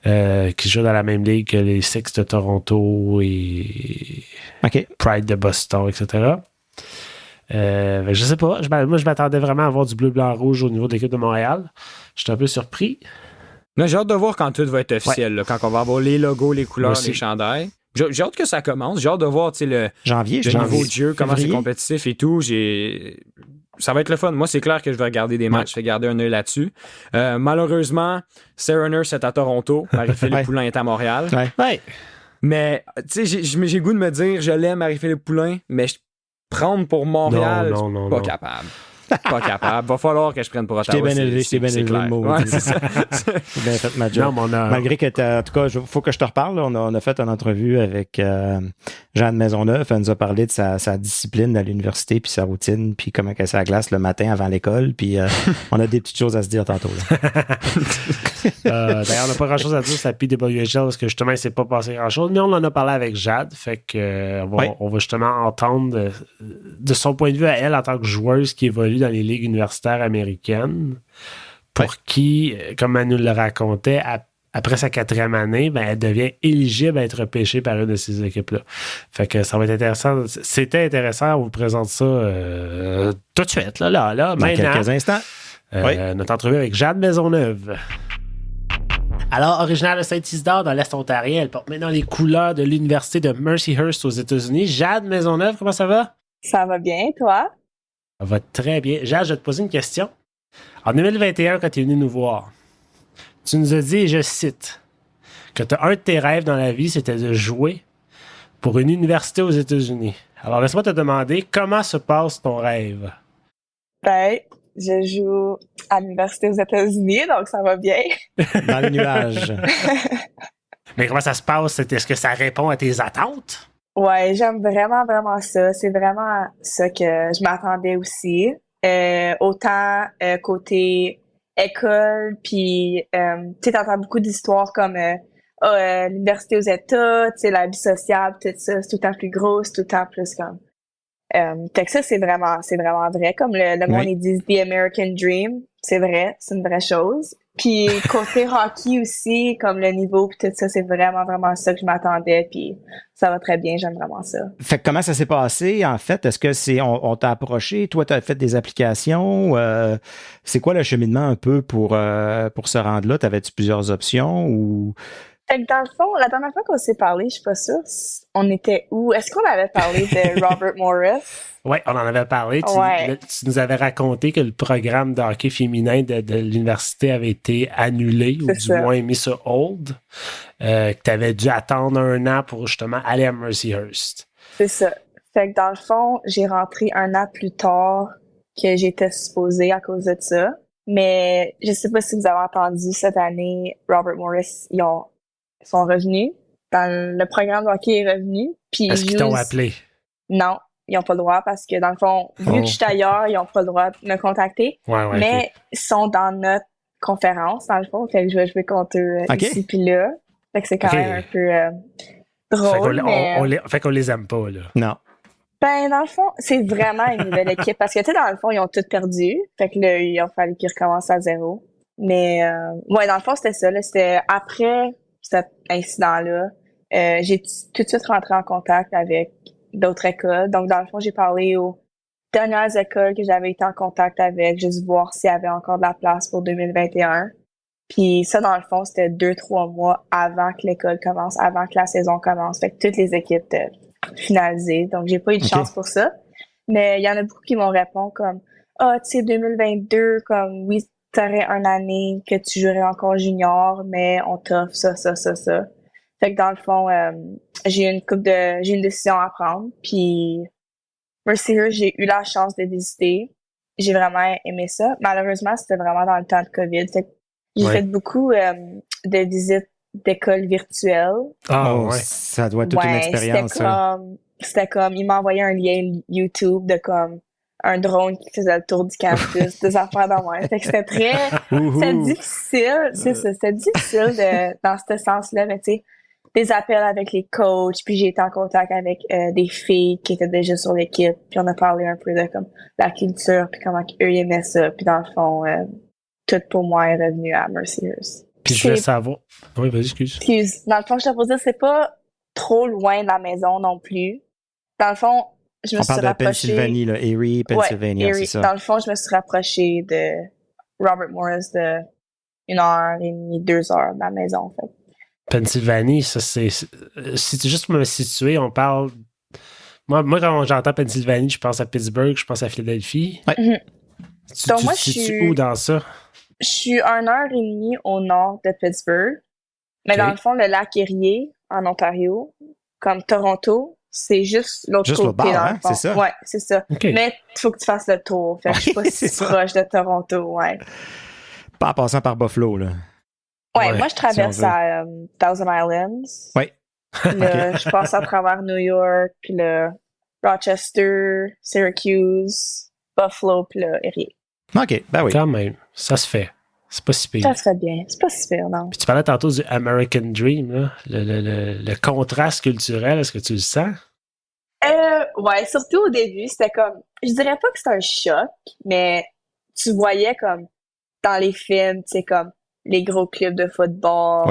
Qui joue dans la même ligue que les Six de Toronto et Pride de Boston, etc. Je sais pas. Moi, je m'attendais vraiment à avoir du bleu, blanc, rouge au niveau de l'équipe de Montréal. J'étais un peu surpris. Là, j'ai hâte de voir quand tout va être officiel. Là, quand on va avoir les logos, les couleurs, les chandails. J'ai hâte que ça commence. J'ai hâte de voir le niveau de jeu, comment c'est compétitif et tout. Ça va être le fun. Moi, c'est clair que je vais regarder des matchs. Je vais garder un œil là-dessus. Malheureusement, Sarah Nurse est à Toronto. Marie-Philippe Poulin est à Montréal. Ouais. Mais j'ai le goût de me dire, je l'aime, Marie-Philippe Poulin, mais prendre pour Montréal, pas capable. Pas capable. Va falloir que je prenne pour Ottawa. Je t'ai bien élevé le mot. Ouais, c'est ça. J'ai bien fait ma job. Non, malgré que, en tout cas, il faut que je te reparle. Là. On a fait une entrevue avec Jeanne Maisonneuve. Elle nous a parlé de sa discipline à l'université, puis sa routine, puis comment elle s'est à glace le matin avant l'école. Puis on a des petites choses à se dire tantôt. D'ailleurs, on n'a pas grand-chose à dire sur la PWHL parce que justement, il ne s'est pas passé grand-chose. Mais on en a parlé avec Jade. Fait que on va justement entendre de son point de vue à elle en tant que joueuse qui évolue dans les ligues universitaires américaines, pour qui, comme elle nous le racontait, après sa 4e année, elle devient éligible à être repêchée par une de ces équipes-là. Fait que ça va être intéressant. C'était intéressant, on vous présente ça tout de suite, là, dans maintenant. Quelques instants. Notre entrevue avec Jade Maisonneuve. Alors, originaire de Saint-Isidore, dans l'Est ontarien, elle porte maintenant les couleurs de l'Université de Mercyhurst aux États-Unis. Jade Maisonneuve, comment ça va? Ça va bien, toi? Ça va très bien. Jade, je vais te poser une question. En 2021, quand tu es venu nous voir, tu nous as dit, et je cite, que un de tes rêves dans la vie, c'était de jouer pour une université aux États-Unis. Alors, laisse-moi te demander, comment se passe ton rêve? Je joue à l'université aux États-Unis, donc ça va bien. Dans le nuage. Mais comment ça se passe? Est-ce que ça répond à tes attentes? Ouais, j'aime vraiment, vraiment ça. C'est vraiment ça que je m'attendais aussi. Autant côté école, puis tu sais, t'entends beaucoup d'histoires comme l'université aux États, tu sais, la vie sociale, tout ça, c'est tout le temps plus gros, c'est tout le temps plus comme Fait que ça, c'est vraiment vrai. Comme le monde, ils disent The American Dream. C'est vrai, c'est une vraie chose. Puis côté hockey aussi, comme le niveau puis tout ça, c'est vraiment, vraiment ça que je m'attendais. Puis ça va très bien, j'aime vraiment ça. Fait que comment ça s'est passé, en fait? Est-ce que on t'a approché? Toi, tu as fait des applications? C'est quoi le cheminement un peu pour se rendre là? T'avais-tu plusieurs options ou... Fait que dans le fond, la dernière fois qu'on s'est parlé, je suis pas sûre, on était où? Est-ce qu'on avait parlé de Robert Morris? Oui, on en avait parlé. Tu nous avais raconté que le programme de hockey féminin de l'université avait été annulé, ou du moins mis sur hold, que tu avais dû attendre 1 an pour justement aller à Mercyhurst. C'est ça. Fait que dans le fond, j'ai rentré 1 an plus tard que j'étais supposée à cause de ça. Mais je sais pas si vous avez entendu, cette année, Robert Morris, ils sont revenus. Le programme de hockey est revenu. Est-ce qu'ils t'ont appelé? Non, ils n'ont pas le droit parce que, dans le fond, vu que je suis ailleurs, ils n'ont pas le droit de me contacter. Mais ils sont dans notre conférence, dans le fond. Fait que je vais jouer contre eux ici puis là. Fait que c'est quand même un peu drôle. Fait qu'on les aime pas, là. Non. Ben, dans le fond, c'est vraiment une nouvelle équipe. Parce que, tu sais, dans le fond, ils ont tout perdu. Fait que là, il a fallu qu'ils recommencent à zéro. Mais, dans le fond, c'était ça, là. C'était après cet incident-là. J'ai tout de suite rentré en contact avec d'autres écoles. Donc, dans le fond, j'ai parlé aux dernières écoles que j'avais été en contact avec, juste voir s'il y avait encore de la place pour 2021. Puis ça, dans le fond, c'était 2-3 mois avant que l'école commence, avant que la saison commence. Fait que toutes les équipes étaient finalisées. Donc, j'ai pas eu de chance pour ça. Mais il y en a beaucoup qui m'ont répondu comme « Ah, tu sais, 2022, comme oui, t'aurais 1 année que tu jouerais encore junior, mais on t'offre ça. » Fait que dans le fond, j'ai une décision à prendre. Puis Mercyhurst, j'ai eu la chance de visiter. J'ai vraiment aimé ça. Malheureusement, c'était vraiment dans le temps de COVID. Fait que j'ai fait beaucoup de visites d'écoles virtuelles. Ça doit être toute une expérience. C'était comme, il m'a envoyé un lien YouTube de comme un drone qui faisait le tour du campus, des affaires dans moi. Fait que c'était c'était difficile. C'était difficile dans ce sens-là, mais tu sais, des appels avec les coachs, puis j'ai été en contact avec des filles qui étaient déjà sur l'équipe, puis on a parlé un peu de comme la culture, puis comment eux ils aimaient ça, puis dans le fond, tout pour moi est revenu à Mercyhurst. Puis je voulais savoir... Oui, vas-y, excuse. Dans le fond, je te posais, c'est pas trop loin de la maison non plus. Dans le fond, je me suis rapprochée... On parle de Pennsylvanie, là, Erie, Pennsylvanie, Erie. c'est ça. Dans le fond, je me suis rapprochée de Robert Morris de 1h30, 2 heures de la maison, en fait. Pennsylvanie, ça c'est... Si tu juste me situer, on parle... Moi, quand j'entends Pennsylvanie, je pense à Pittsburgh, je pense à Philadelphie. Ouais. Donc, moi, je suis où dans ça? Je suis 1h30 au nord de Pittsburgh. Mais dans le fond, le lac Erie, en Ontario, comme Toronto, c'est juste l'autre côté, bord, dans le fond. C'est ça? Ouais, c'est ça. Okay. Mais il faut que tu fasses le tour. Fait que je suis pas si proche de Toronto, ouais. Pas en passant par Buffalo, là. Ouais, moi, je traverse à Thousand Islands. Oui. Là, je passe à travers New York, puis le Rochester, Syracuse, Buffalo, puis le Erie. OK, ben oui. Quand même, ça se fait. C'est pas si pire. Ça se fait bien. C'est pas si pire, non. Puis tu parlais tantôt du American Dream, là. Le contraste culturel, est-ce que tu le sens? Ouais, surtout au début, c'était comme... Je dirais pas que c'était un choc, mais tu voyais comme dans les films, tu sais, comme les gros clubs de football,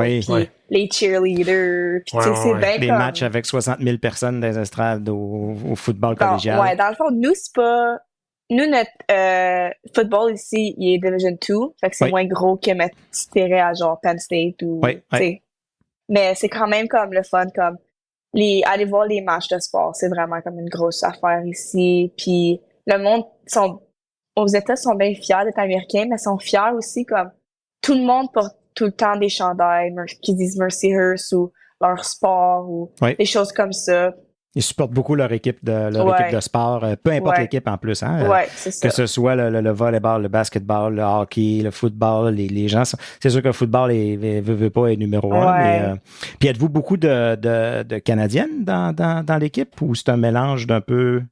les cheerleaders, puis tu sais, c'est bien des comme... matchs avec 60 000 personnes dans les estrades au football collégial. Ouais, dans le fond, nous, c'est pas... Nous, notre football ici, il est Division 2, fait que c'est moins gros que mettre tirer à genre Penn State ou... Mais c'est quand même comme le fun, comme aller voir les matchs de sport, c'est vraiment comme une grosse affaire ici. Puis le monde, aux États, sont bien fiers d'être américains, mais sont fiers aussi comme tout le monde porte tout le temps des chandails qui disent Mercyhurst ou leur sport ou des choses comme ça. Ils supportent beaucoup leur équipe de sport, peu importe l'équipe en plus. Hein? C'est ça. Que ce soit le volleyball, le basketball, le hockey, le football, les gens... C'est sûr que le football veut pas être numéro 1. Mais, puis êtes-vous beaucoup de Canadiennes dans l'équipe ou c'est un mélange d'un peu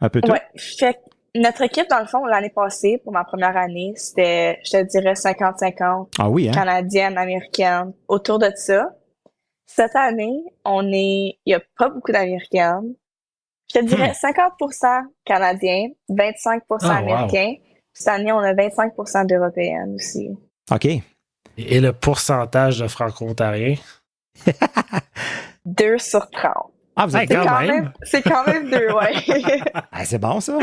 tout? Ouais, fait notre équipe, dans le fond, l'année passée, pour ma première année, c'était, je te dirais, 50-50. Ah oui, hein? Canadienne, américaine, autour de ça. Cette année, il y a pas beaucoup d'Américaines. Je te dirais 50% Canadiens, 25% Américains. Wow. Cette année, on a 25% d'Européennes aussi. OK. Et le pourcentage de Franco-Ontariens? 2 sur 30. Ah, vous êtes quand même? C'est quand même 2, ouais. Ah, c'est bon, ça.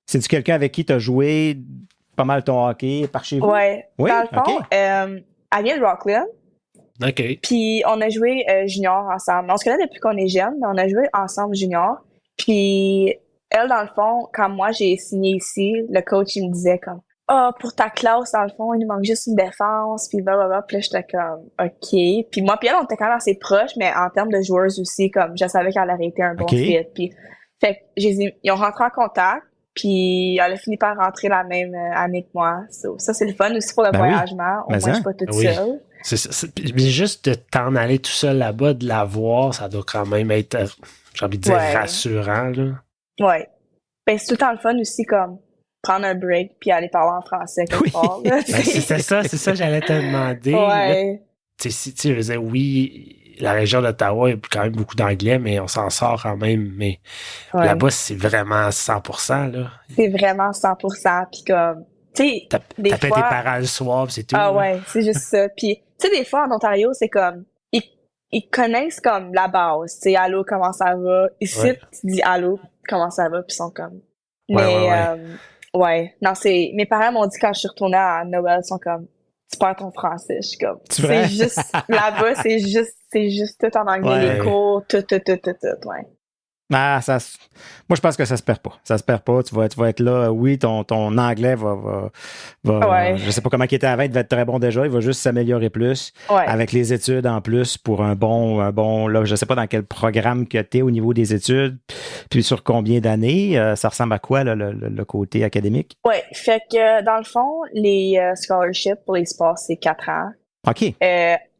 C'est-tu quelqu'un avec qui tu as joué pas mal ton hockey par chez vous? Ouais. Oui, dans le fond, elle vient de Rockland. OK. Puis on a joué junior ensemble. On se connaît depuis qu'on est jeune, mais on a joué ensemble junior. Puis elle, dans le fond, quand moi j'ai signé ici, le coach, il me disait comme pour ta classe, dans le fond, il nous manque juste une défense, puis blablabla. Puis là, j'étais comme OK. Puis moi, puis elle, on était quand même assez proches, mais en termes de joueuses aussi, comme je savais qu'elle aurait été un bon fit. Puis fait que ils ont rentré en contact. Puis elle a fini par rentrer la même année que moi. Ça, c'est le fun aussi pour le voyagement. Au moins, je suis pas toute seule. Mais juste de t'en aller tout seul là-bas, de la voir, ça doit quand même être, j'ai envie de dire, rassurant, là. Ouais. Ben, c'est tout le temps le fun aussi, comme prendre un break puis aller parler en français quelque part. Là, c'est ça, j'allais te demander. Ouais. Tu sais, je veux dire, oui, la région d'Ottawa, il y a quand même beaucoup d'anglais, mais on s'en sort quand même. Mais là-bas, c'est vraiment 100%, là. C'est vraiment 100%. Puis comme, tu sais, des fois... tes parents le soir, c'est tout. Ah ouais, c'est juste ça. Puis, tu sais, des fois, en Ontario, c'est comme, ils connaissent comme la base. Tu sais, allô, comment ça va? Ici, tu dis allô, comment ça va? Puis ils sont comme... Ouais. Non, c'est... Mes parents m'ont dit quand je suis retournée à Noël, ils sont comme... Tu perds ton français. Je suis comme, c'est juste, là-bas, c'est juste tout en anglais, les cours, tout, ouais. Ah, moi, je pense que ça se perd pas. Ça se perd pas. Tu vas être là. Oui, ton anglais va je sais pas comment il était avant, il devait être très bon déjà. Il va juste s'améliorer plus avec les études en plus pour un bon, là, je sais pas dans quel programme que tu es au niveau des études, puis sur combien d'années. Ça ressemble à quoi, là, le côté académique? Ouais. Fait que, dans le fond, les scholarships pour les sports, c'est 4 ans. OK.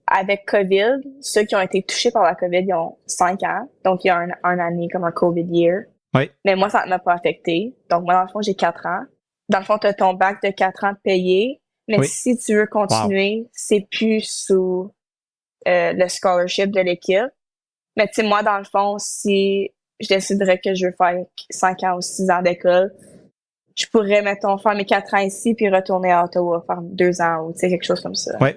Avec COVID, ceux qui ont été touchés par la COVID, ils ont 5 ans. Donc, il y a un année comme un COVID year. Oui. Mais moi, ça ne m'a pas affecté. Donc, moi, dans le fond, j'ai 4 ans. Dans le fond, tu as ton bac de 4 ans de payé. Mais si tu veux continuer, c'est plus sous le scholarship de l'équipe. Mais tu sais, moi, dans le fond, si je déciderais que je veux faire 5 ans ou 6 ans d'école, je pourrais, mettons, faire mes 4 ans ici puis retourner à Ottawa, faire 2 ans ou tu sais, quelque chose comme ça. Oui.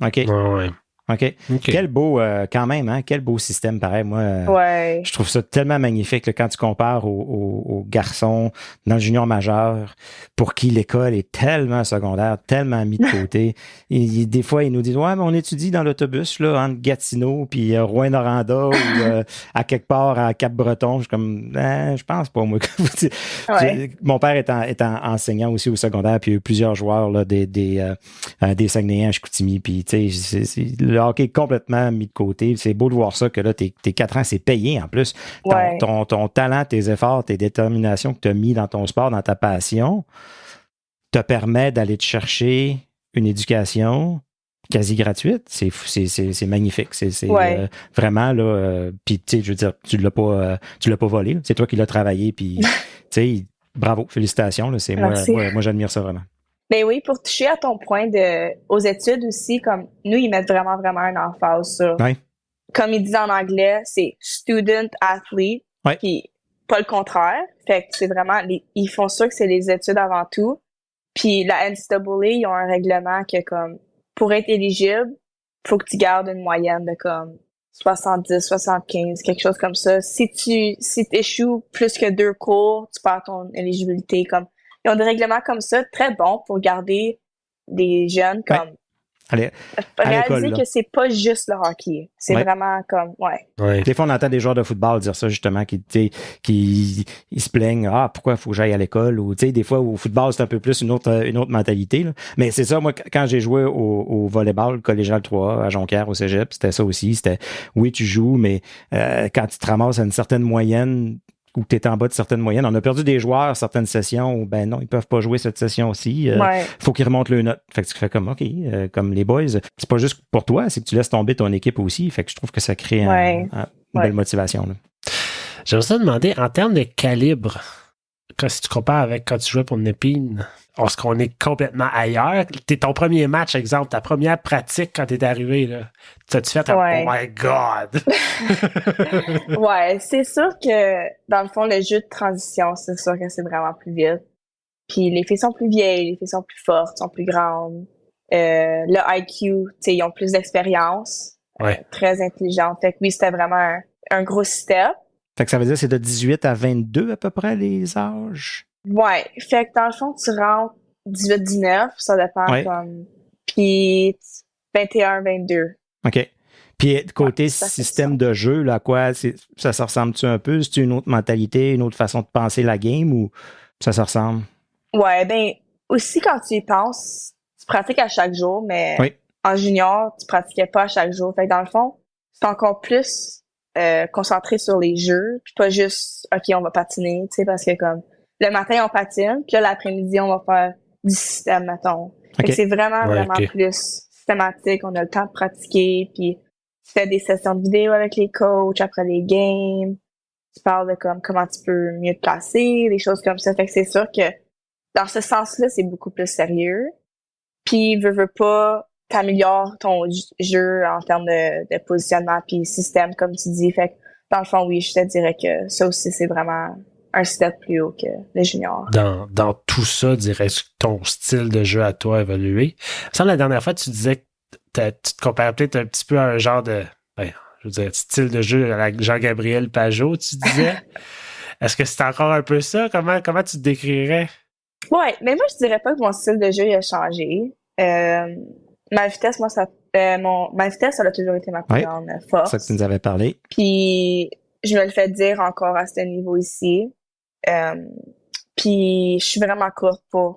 OK. Ouais. OK. Quel beau, quand même, hein? Quel beau système, pareil. Moi, je trouve ça tellement magnifique là, quand tu compares aux garçons dans le junior majeur pour qui l'école est tellement secondaire, tellement mis de côté. Et des fois, ils nous disent, ouais, mais on étudie dans l'autobus, là, entre Gatineau puis Rouyn-Noranda ou à quelque part à Cap-Breton. Je suis comme, je pense pas, moi. Mon père étant enseignant aussi au secondaire, puis il y a eu plusieurs joueurs là, des Saguenayens à Chicoutimi, puis tu sais, le hockey est complètement mis de côté. C'est beau de voir ça, que là, tes 4 ans, c'est payé en plus. Ton talent, tes efforts, tes déterminations que tu as mis dans ton sport, dans ta passion, te permet d'aller te chercher une éducation quasi gratuite. C'est magnifique. C'est vraiment, là, puis tu sais, je veux dire, tu l'as pas volé. Là. C'est toi qui l'as travaillé, puis tu sais, bravo, félicitations. Là, moi, j'admire ça vraiment. Ben oui, pour toucher à ton point aux études aussi, comme nous, ils mettent vraiment, vraiment un emphase sur, comme ils disent en anglais, c'est student athlete, puis pas le contraire. Fait que c'est vraiment, ils font sûr que c'est les études avant tout. Puis la NCAA, ils ont un règlement que comme, pour être éligible, faut que tu gardes une moyenne de comme 70, 75, quelque chose comme ça. Si t'échoues plus que 2 cours, tu perds ton éligibilité, comme. Ils ont des règlements comme ça, très bons pour garder des jeunes comme... réaliser que c'est pas juste le hockey. C'est vraiment comme... Des fois, on entend des joueurs de football dire ça, justement, qui se plaignent. Ah, pourquoi il faut que j'aille à l'école? Ou, tu sais, des fois, au football, c'est un peu plus une autre mentalité. Là. Mais c'est ça, moi, quand j'ai joué au volleyball collégial 3 à Jonquière, au cégep, c'était ça aussi. C'était, oui, tu joues, mais quand tu te ramasses à une certaine moyenne... ou que tu es en bas de certaines moyennes. On a perdu des joueurs certaines sessions où, ben non, ils peuvent pas jouer cette session-ci. Faut qu'ils remontent le note. Fait que tu fais comme, OK, comme les boys, c'est pas juste pour toi, c'est que tu laisses tomber ton équipe aussi. Fait que je trouve que ça crée une belle motivation. Là. J'aimerais ça demander, en termes de calibre, si tu compares avec quand tu jouais pour Népine, est-ce qu'on est complètement ailleurs? Ton premier match, exemple, ta première pratique quand t'es arrivé, là, t'as-tu fait un Ouais. Oh my God! Ouais, c'est sûr que, dans le fond, le jeu de transition, c'est sûr que c'est vraiment plus vite. Puis les filles sont plus vieilles, les filles sont plus fortes, sont plus grandes. Le IQ, tu sais, ils ont plus d'expérience. Ouais. Très intelligents. Fait que oui, c'était vraiment un gros step. Fait que ça veut dire que c'est de 18 à 22 à peu près les âges? Ouais. Fait que dans le fond, tu rentres 18-19, ça dépend comme. Puis 21-22. OK. Puis côté ça fait système ça. de jeu, là, quoi, ça se ressemble-tu un peu? C'est une autre mentalité, une autre façon de penser la game ou ça se ressemble? Ouais, ben, aussi quand tu y penses, tu pratiques à chaque jour, mais en junior, tu pratiquais pas à chaque jour. Fait que dans le fond, c'est encore plus concentré sur les jeux, puis pas juste, OK, on va patiner, tu sais, parce que comme, le matin, on patine, puis là, l'après-midi, on va faire du système, mettons. Fait que c'est vraiment plus systématique. On a le temps de pratiquer, puis tu fais des sessions de vidéo avec les coachs après les games. Tu parles de comme comment tu peux mieux te placer, des choses comme ça. Fait que c'est sûr que dans ce sens-là, c'est beaucoup plus sérieux. Puis, veux pas, t'améliores ton jeu en termes de positionnement puis système, comme tu dis. Fait que, dans le fond, oui, je te dirais que ça aussi, c'est vraiment un step plus haut que le junior. Dans tout ça, dirais-tu que ton style de jeu à toi a évolué? Ça, la dernière fois, tu disais que tu te comparais peut-être un petit peu à un genre de, je veux dire, style de jeu à la Jean-Gabriel Pajot, tu disais. Est-ce que c'est encore un peu ça? Comment tu te décrirais? Ouais, mais moi, je dirais pas que mon style de jeu il a changé. Ma vitesse, moi, ma vitesse, ça a toujours été ma plus grande force. C'est ça que tu nous avais parlé. Puis, je me le fais dire encore à ce niveau ici. Puis, je suis vraiment courte pour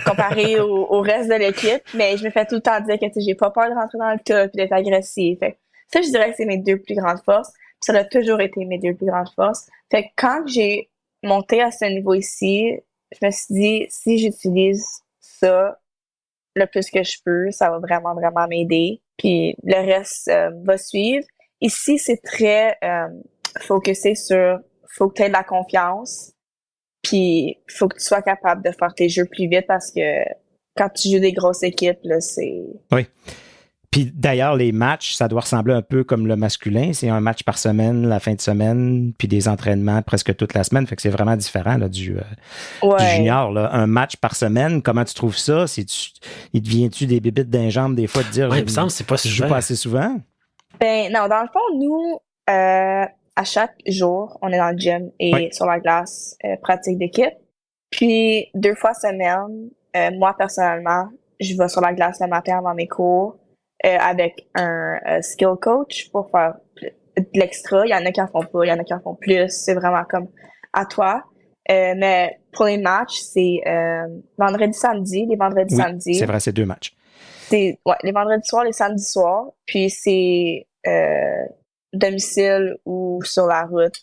comparer au reste de l'équipe, mais je me fais tout le temps dire que j'ai pas peur de rentrer dans le top et d'être agressive. Fait que ça, je dirais que c'est mes deux plus grandes forces. Puis ça a toujours été mes deux plus grandes forces. Fait que quand j'ai monté à ce niveau ici, je me suis dit, si j'utilise ça le plus que je peux, ça va vraiment, vraiment m'aider. Puis le reste va suivre. Ici, c'est très focusé sur faut que tu aies de la confiance. Puis faut que tu sois capable de faire tes jeux plus vite parce que quand tu joues des grosses équipes, là, c'est... Oui. Puis d'ailleurs, les matchs, ça doit ressembler un peu comme le masculin. C'est un match par semaine, la fin de semaine, puis des entraînements presque toute la semaine. Fait que c'est vraiment différent là, du junior. Là. Un match par semaine, comment tu trouves ça? Il te vient-tu des bébites d'un jambe des fois de dire il me semble que c'est pas je joue pas assez souvent? Ben non, dans le fond, nous, à chaque jour, on est dans le gym et sur la glace, pratique d'équipe. Puis 2 fois semaine, moi personnellement, je vais sur la glace le matin avant mes cours. Avec un skill coach pour faire de l'extra. Il y en a qui en font pas, il y en a qui en font plus. C'est vraiment comme à toi. Mais pour les matchs, c'est vendredi, samedi. Les vendredis, samedi. C'est vrai, c'est 2 matchs. C'est les vendredis soirs, les samedis soirs. Puis c'est domicile ou sur la route.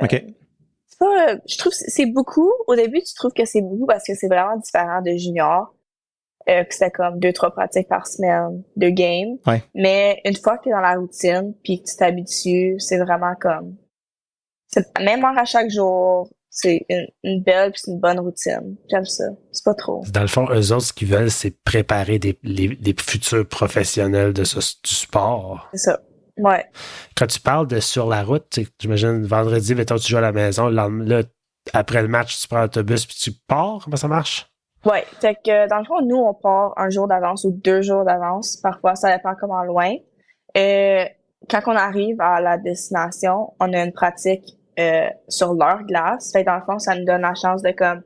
OK. C'est pas, je trouve que c'est beaucoup. Au début, tu trouves que c'est beaucoup parce que c'est vraiment différent de junior. Que c'était comme 2-3 pratiques par semaine de game. Ouais. Mais une fois que tu es dans la routine puis que tu t'habitues, c'est vraiment comme... C'est la même heure à chaque jour. C'est une belle puis c'est une bonne routine. J'aime ça. C'est pas trop. Dans le fond, eux autres, ce qu'ils veulent, c'est préparer des futurs professionnels du sport. C'est ça. Ouais. Quand tu parles de sur la route, j'imagine vendredi, mettons, tu joues à la maison. Là, après le match, tu prends l'autobus puis tu pars. Comment ça marche? Ouais, fait que dans le fond, nous, on part 1 jour d'avance ou 2 jours d'avance. Parfois, ça dépend comment loin. Quand on arrive à la destination, on a une pratique sur leur glace. Fait que dans le fond, ça nous donne la chance de comme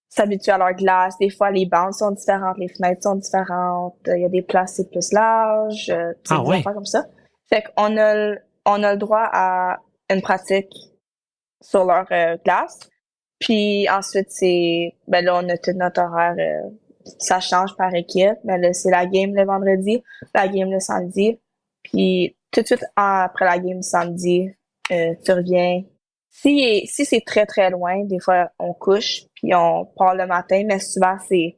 s'habituer à leur glace. Des fois, les bandes sont différentes, les fenêtres sont différentes. Il y a des places c'est plus large. Des affaires comme ça. Fait qu'on a le droit à une pratique sur leur glace. Puis ensuite, là, on a tout notre horaire. Ça change par équipe. Mais là, c'est la game le vendredi, la game le samedi. Puis tout de suite après la game du samedi, tu reviens. Si c'est très, très loin, des fois, on couche, puis on part le matin. Mais souvent, tu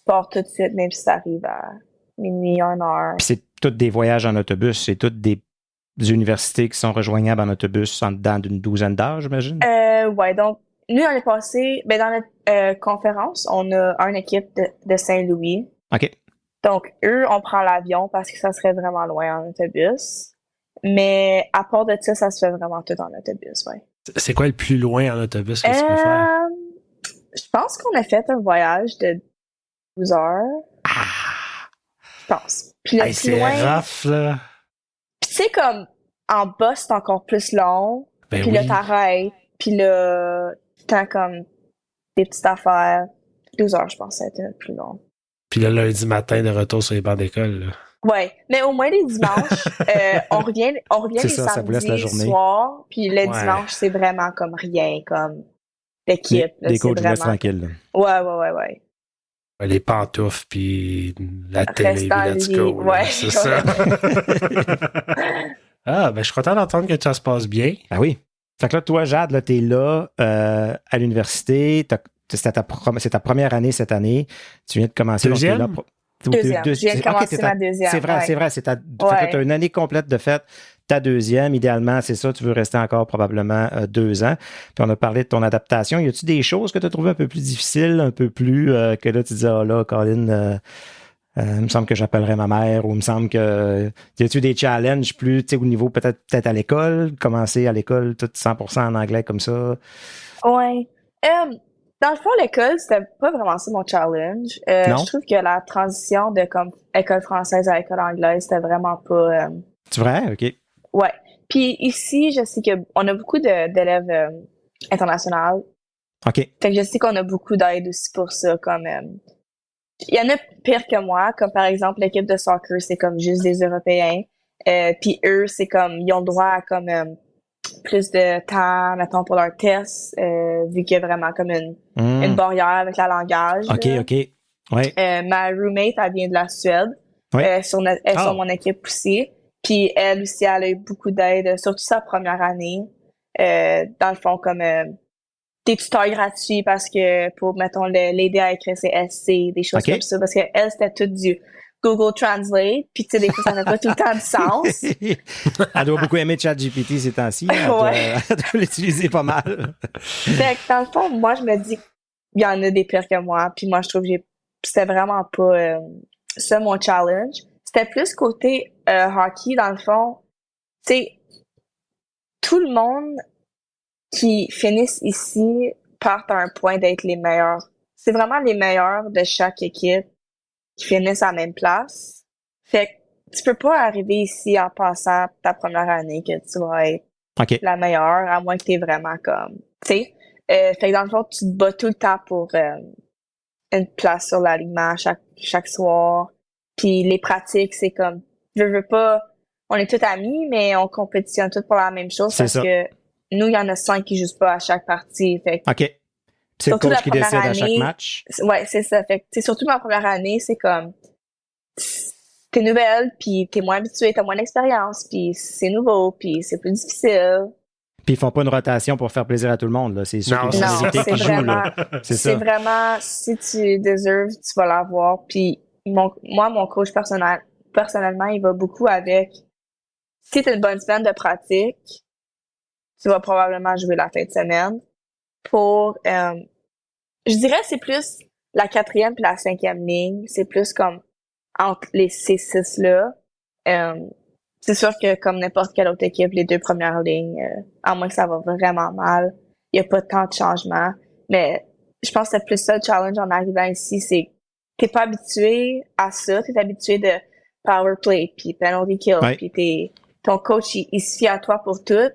pars tout de suite, même si ça arrive à minuit, 1h. Puis c'est tous des voyages en autobus. C'est toutes des universités qui sont rejoignables en autobus en dedans d'une 12aine d'heures, j'imagine? Ouais, donc nous, l'année passée, dans notre conférence, on a une équipe de Saint-Louis. OK. Donc, eux, on prend l'avion parce que ça serait vraiment loin en autobus. Mais à part de ça se fait vraiment tout en autobus, ouais. C'est quoi le plus loin en autobus que tu peux faire? Je pense qu'on a fait un voyage de 12 heures. Je pense. Puis le plus C'est loin, rough, là. Puis tu sais, comme, en bas, c'est encore plus long. Puis là, t'arrêtes. Puis là, t'as comme des petites affaires. 12 heures, je pense, ça a été le plus long. Puis le lundi matin, de retour sur les bancs d'école, là. Ouais, mais au moins les dimanches, on revient les ça, ça vous laisse la journée. soirs, puis le dimanche, c'est vraiment comme rien, comme l'équipe. Des coachs vraiment... tranquilles. Ouais. Les pantoufles, puis la télé, let's go. Ouais, c'est ça. Je suis content d'entendre que ça se passe bien. Ah oui. Fait que là, toi, Jade, là, t'es là à l'université. C'est ta première année cette année. Tu viens de commencer. Deuxième. Je viens de commencer ma deuxième. C'est vrai. Fait que tu as une année complète de fête. Ta deuxième, idéalement, c'est ça, tu veux rester encore probablement 2 ans. Puis on a parlé de ton adaptation. Y a-tu des choses que tu as trouvées un peu plus difficiles, un peu plus que là, tu dis, là, Colin, il me semble que j'appellerai ma mère, ou il me semble que... Y a-tu des challenges plus, tu sais, au niveau peut-être à l'école, commencer à l'école tout 100% en anglais comme ça? Ouais. Dans le fond, l'école, c'était pas vraiment ça mon challenge. Je trouve que la transition de comme école française à école anglaise, c'était vraiment pas... C'est vrai? OK. Ouais. Puis ici, je sais qu'on a beaucoup d'élèves internationaux. OK. Fait que je sais qu'on a beaucoup d'aide aussi pour ça. Comme il y en a pire que moi, comme par exemple l'équipe de soccer, c'est comme juste des Européens. Puis eux, c'est comme ils ont le droit à comme plus de temps, mettons, pour leurs tests, vu qu'il y a vraiment comme une barrière avec la langage. OK, là. OK. Ouais. Ma roommate, elle vient de la Suède. Ouais. Elle est sur mon équipe aussi. Puis elle aussi, elle a eu beaucoup d'aide, surtout sa première année. Dans le fond, comme des tuteurs gratuits parce que pour, mettons, l'aider à écrire ses essais, des choses comme ça. Parce que elle, c'était tout du Google Translate. Puis tu sais, des fois, ça n'a pas tout le temps de sens. Elle doit beaucoup aimer ChatGPT ces temps-ci. Elle doit l'utiliser pas mal. Fait que dans le fond, moi, je me dis qu'il y en a des pires que moi. Puis moi, je trouve que c'était vraiment pas ça mon challenge. C'était plus côté hockey, dans le fond. Tu sais, tout le monde qui finissent ici partent à un point d'être les meilleurs. C'est vraiment les meilleurs de chaque équipe qui finissent à la même place. Fait que tu peux pas arriver ici en passant ta première année que tu vas être la meilleure, à moins que t'aies vraiment comme... Tu sais, fait que dans le fond, tu te bats tout le temps pour une place sur l'alignement chaque soir. Puis les pratiques, c'est comme, je veux pas, on est tous amis, mais on compétitionne tous pour la même chose parce que nous, il y en a 5 qui jouent pas à chaque partie. Fait que, OK. C'est le coach qui décide à chaque match. Ouais, c'est ça. Fait que, surtout ma première année, c'est comme, t'es nouvelle, puis t'es moins habitué, t'as moins d'expérience, puis c'est nouveau, puis c'est plus difficile. Puis ils font pas une rotation pour faire plaisir à tout le monde, là. C'est sûr non, c'est vraiment, c'est vraiment, si tu deserves, tu vas l'avoir. Puis mon coach personnellement, il va beaucoup avec, si t'as une bonne semaine de pratique, tu vas probablement jouer la fin de semaine. Pour, je dirais c'est plus la 4e puis la 5e ligne. C'est plus comme entre ces 6-là. C'est sûr que comme n'importe quelle autre équipe, les 2 premières lignes, à moins que ça va vraiment mal, il n'y a pas tant de changement. Mais je pense que c'est plus ça le challenge en arrivant ici, c'est t'es pas habitué à ça, t'es habitué de power play, puis penalty kill, puis ton coach, il se fie à toi pour tout.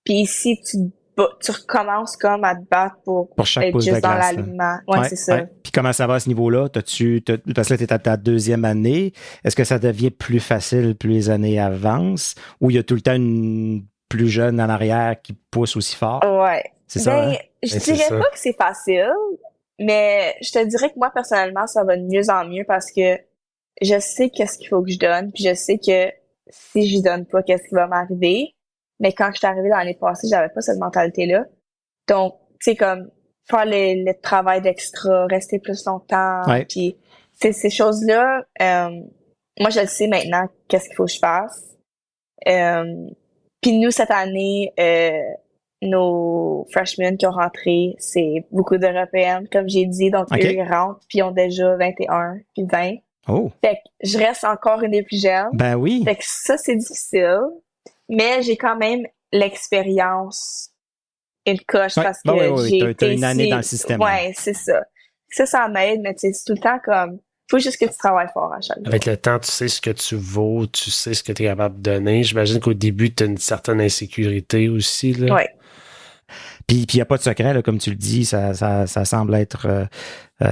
Puis ici, tu recommences comme à te battre pour chaque être pause juste de glace, dans l'alignement. Ouais, c'est ça. Puis comment ça va à ce niveau-là? Parce que là, t'es à ta 2e année. Est-ce que ça devient plus facile plus les années avancent? Ou il y a tout le temps une plus jeune en arrière qui pousse aussi fort? Ouais. C'est ça, hein? Je dirais pas que c'est facile, mais je te dirais que moi, personnellement, ça va de mieux en mieux parce que je sais qu'est-ce qu'il faut que je donne, puis je sais que si je donne pas, qu'est-ce qui va m'arriver. Mais quand je suis arrivée dans l'année passée, j'avais pas cette mentalité-là. Donc, tu sais, comme, faire le travail d'extra, rester plus longtemps, puis ces choses-là, moi, je le sais maintenant, qu'est-ce qu'il faut que je fasse. Puis nous, cette année, nos freshmen qui ont rentré, c'est beaucoup d'Européennes, comme j'ai dit. Donc, eux, ils rentrent, puis ils ont déjà 21 puis 20. Oh. Fait que je reste encore une des plus jeunes. Ben oui. Fait que ça, c'est difficile. Mais j'ai quand même l'expérience, une coche, parce que j'ai été une année dans le système. Ouais, c'est ça. Ça m'aide, mais c'est tout le temps comme... Faut juste que tu travailles fort à chaque jour. Avec le temps, tu sais ce que tu vaux, tu sais ce que tu es capable de donner. J'imagine qu'au début, tu as une certaine insécurité aussi. Là. Oui. Puis il n'y a pas de secret, là, comme tu le dis, ça semble être... tu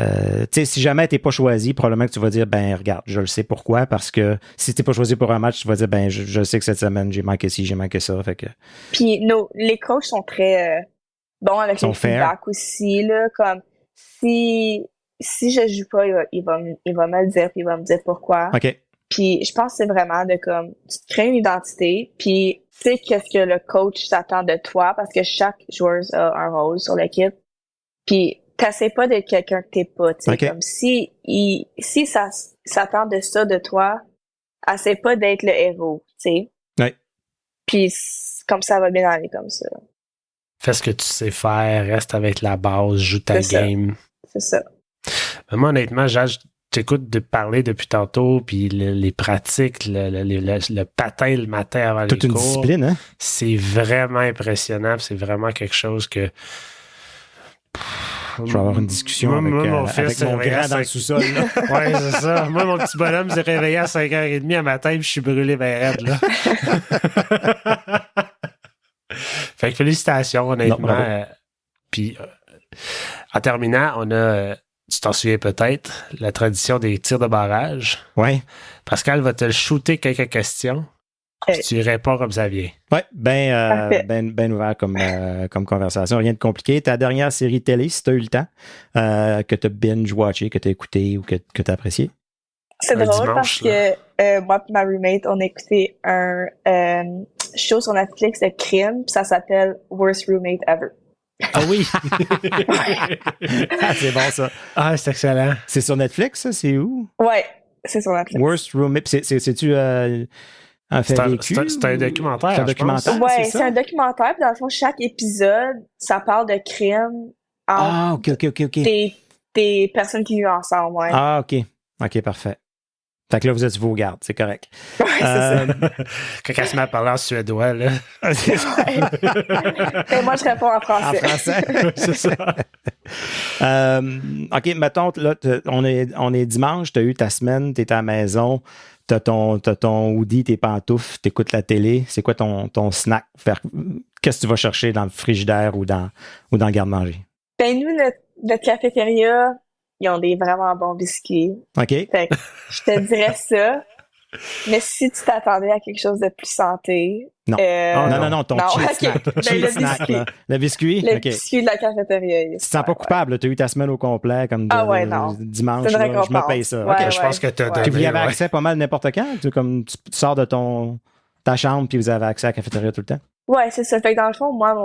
sais, si jamais tu n'es pas choisi, probablement que tu vas dire, ben regarde, je le sais pourquoi, parce que si tu n'es pas choisi pour un match, tu vas dire, ben je sais que cette semaine, j'ai manqué ci, j'ai manqué ça. Fait que... Puis les coachs sont très bons avec le feedback aussi. Là, comme si je joue pas, il va me le dire, puis il va me dire pourquoi. OK. Puis je pense que c'est vraiment de comme, tu te crées une identité, puis tu sais qu'est-ce que le coach s'attend de toi, parce que chaque joueur a un rôle sur l'équipe. Puis t'essaies pas d'être quelqu'un que t'es pas, tu sais. Comme si ça s'attend de ça de toi, essaie pas d'être le héros, tu sais. Ouais. Puis comme ça va bien aller comme ça. Fais ce que tu sais faire, reste avec la base, joue ta game. C'est ça. Mais moi, honnêtement, je t'écoute de parler depuis tantôt, puis les pratiques, le patin le matin avant toute les une cours. Discipline, hein? C'est vraiment impressionnant, c'est vraiment quelque chose que... Je vais avoir une discussion avec mon grand dans le sous-sol. Oui, c'est ça. Moi, mon petit bonhomme s'est réveillé à 5h30 à matin, puis je suis brûlé ben raide, là. Fait que félicitations, honnêtement. Puis, en terminant, on a... Tu t'en souviens peut-être, la tradition des tirs de barrage. Oui. Pascal va te shooter quelques questions. Puis tu réponds comme ça vient. Oui, ben ouvert comme conversation. Rien de compliqué. Ta dernière série télé, si tu as eu le temps, que tu as binge-watché, que tu as écouté ou que tu as apprécié? C'est drôle dimanche, parce que moi et ma roommate, on a écouté un show sur Netflix de crime, puis ça s'appelle Worst Roommate Ever. Ah oui! C'est bon, ça. Ah, c'est excellent. C'est sur Netflix, ça? C'est où? Ouais, c'est sur Netflix. Worst Roommate. C'est-tu un fait vécu? C'est un documentaire. C'est un documentaire, ouais, c'est un documentaire. Puis dans le fond, chaque épisode, ça parle de crimes entre des personnes qui vivent ensemble. Ouais. Ah, OK. OK, parfait. Fait que là, vous êtes vos gardes, c'est correct. Ouais, c'est ça. Quand elle se met à parler en suédois, là. Et moi, je réponds en français. En français? C'est ça. OK, mettons, là, on est dimanche, tu as eu ta semaine, tu es à la maison, tu as ton hoodie, tes pantoufles, tu écoutes la télé. C'est quoi ton snack? Qu'est-ce que tu vas chercher dans le frigidaire ou dans le garde-manger? Ben, nous, notre cafétéria, ils ont des vraiment bons biscuits. OK. Fait que je te dirais ça. Mais si tu t'attendais à quelque chose de plus santé... Non. Non, ton cheat snack. Cheat snack, là. Le biscuit? Le biscuit de la cafétéria. Tu te sens pas coupable, tu as eu ta semaine au complet, comme dimanche, là, je me paye ça. Ouais, okay. Je pense que tu as donné. Puis vous y avez accès pas mal n'importe quand? Comme tu sors de ta chambre puis vous avez accès à la cafétéria tout le temps? Ouais, c'est ça. Fait que dans le fond, moi,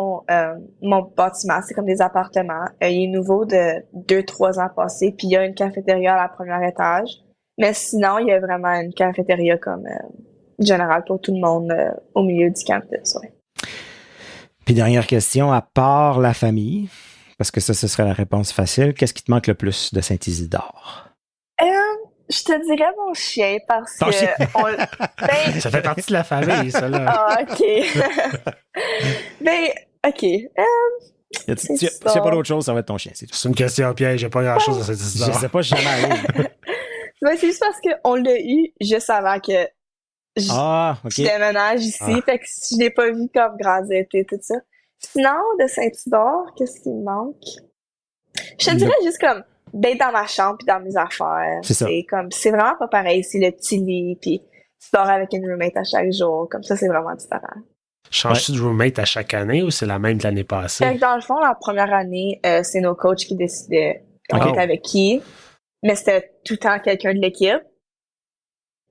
mon bâtiment, c'est comme des appartements. Il est nouveau de 2-3 ans passés, puis il y a une cafétéria à la première étage. Mais sinon, il y a vraiment une cafétéria comme générale pour tout le monde au milieu du campus. Ouais. Puis dernière question, à part la famille, parce que ça, ce serait la réponse facile, qu'est-ce qui te manque le plus de Saint-Isidore? Je te dirais mon chien parce que... ça fait partie de la famille, ça, là. Ah, OK. Ben, OK. S'il n'y a pas d'autre chose, ça va être ton chien. C'est une question piège, il n'y a pas grand-chose dans cette histoire. Je sais pas, je suis jamais allé. Ben, c'est juste parce qu'on l'a eu juste avant que je déménage ici. Fait que je l'ai pas vu comme grandir et tout ça. Sinon, de Saint-Isidore, qu'est-ce qui me manque? Je te dirais juste comme d'être dans ma chambre puis dans mes affaires. C'est ça. C'est vraiment pas pareil. C'est le petit lit puis tu dors avec une roommate à chaque jour. Comme ça, c'est vraiment différent. Changes-tu de roommate à chaque année ou c'est la même de l'année passée? Fait que dans le fond, la première année, c'est nos coachs qui décidaient on était avec qui. Mais c'était tout le temps quelqu'un de l'équipe.